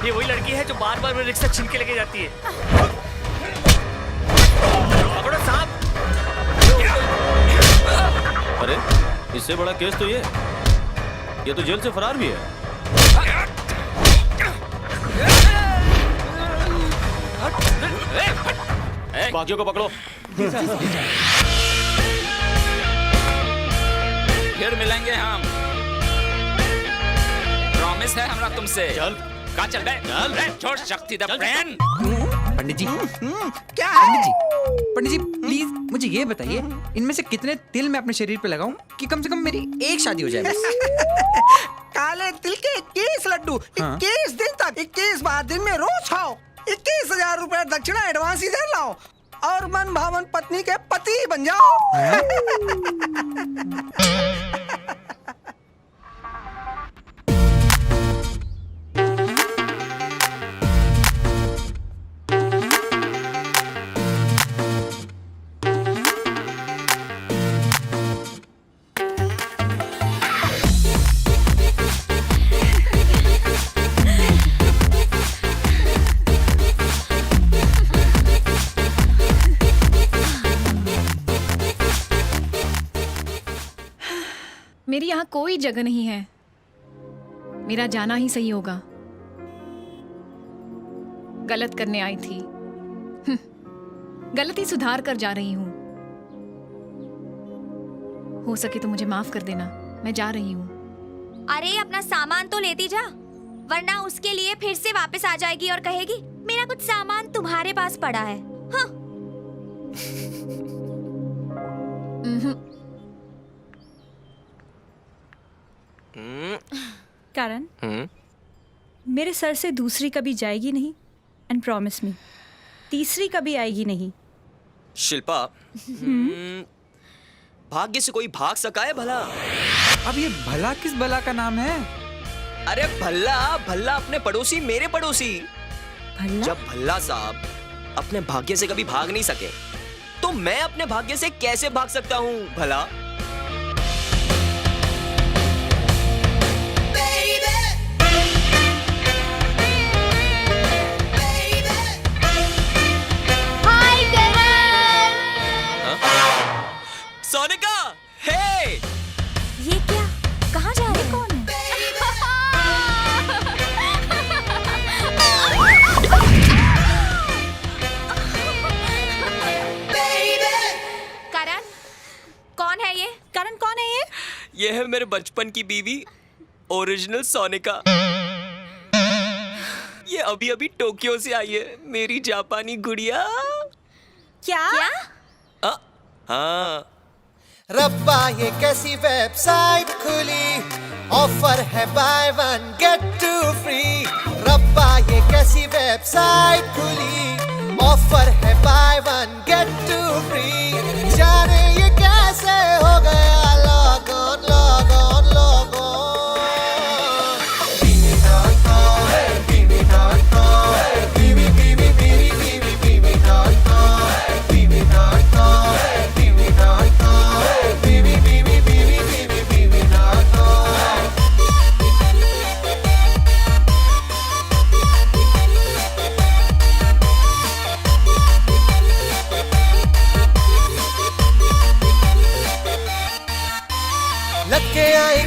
ये वही लड़की है जो बार बार मेरे रिक्शा छीन के लेके जाती है। पकड़ो साहब। अरे इससे बड़ा केस तो ये तो जेल से फरार भी है। बाकियों को पकड़ो। फिर मिलेंगे हम, प्रॉमिस है हमरा तुमसे। चल कहाँ चल रहे? चल छोड़ शक्ति द ब्रेन। पंडित जी क्या पंडित जी, पंडित जी प्लीज मुझे ये बताइए, इनमें से कितने तिल मैं अपने शरीर पे लगाऊं कि कम से कम मेरी एक शादी हो जाए बस। काले तिल के 21 लड्डू 21 दिन तक 21 दिन में रोज खाओ। 21,000 रुपए दक्षिणा एडवांस इधर लाओ और मन भावन पत्नी के पति बन जाओ। मेरी यहाँ कोई जगह नहीं है, मेरा जाना ही सही होगा। गलत करने आई थी, गलती सुधार कर जा रही हूँ। हो सके तो मुझे माफ कर देना, मैं जा रही हूँ। अरे अपना सामान तो लेती जा, वरना उसके लिए फिर से वापस आ जाएगी और कहेगी मेरा कुछ सामान तुम्हारे पास पड़ा है। हाँ। करण, मेरे सर से दूसरी कभी जाएगी नहीं, एंड प्रॉमिस मी तीसरी कभी आएगी नहीं। शिल्पा, भाग्य से कोई भाग सका है भला? अब ये भला किस भला का नाम है? अरे भल्ला भल्ला अपने पड़ोसी, मेरे पड़ोसी। भल्ला? जब भल्ला साहब अपने भाग्य से कभी भाग नहीं सके तो मैं अपने भाग्य से कैसे भाग सकता हूँ भला? सोनिका, हे! ये क्या? कहाँ जा रहे? कौन है? करण, कौन है ये? करण कौन है ये? ये है मेरे बचपन की बीवी, ओरिजिनल सोनिका। ये अभी अभी टोक्यो से आई है, मेरी जापानी गुड़िया। क्या? हाँ। रब्बा ये कैसी वेबसाइट खुली, ऑफर है buy one get two free. रब्बा ये कैसी वेबसाइट खुली, ऑफर है buy one get two free. जाने ये कैसे हो गया log on log on log on.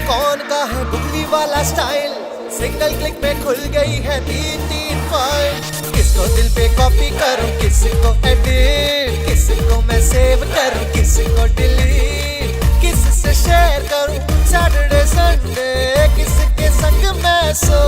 कौन का है बुकली वाला स्टाइल, सिंगल क्लिक में खुल गई है 3 फाइल। किसको दिल पे कॉपी करूं, किसको एडिट, किसको मैं सेव करूं, किसको डिलीट, किससे शेयर करूं सैटरडे संडे, किसके संग मैं सो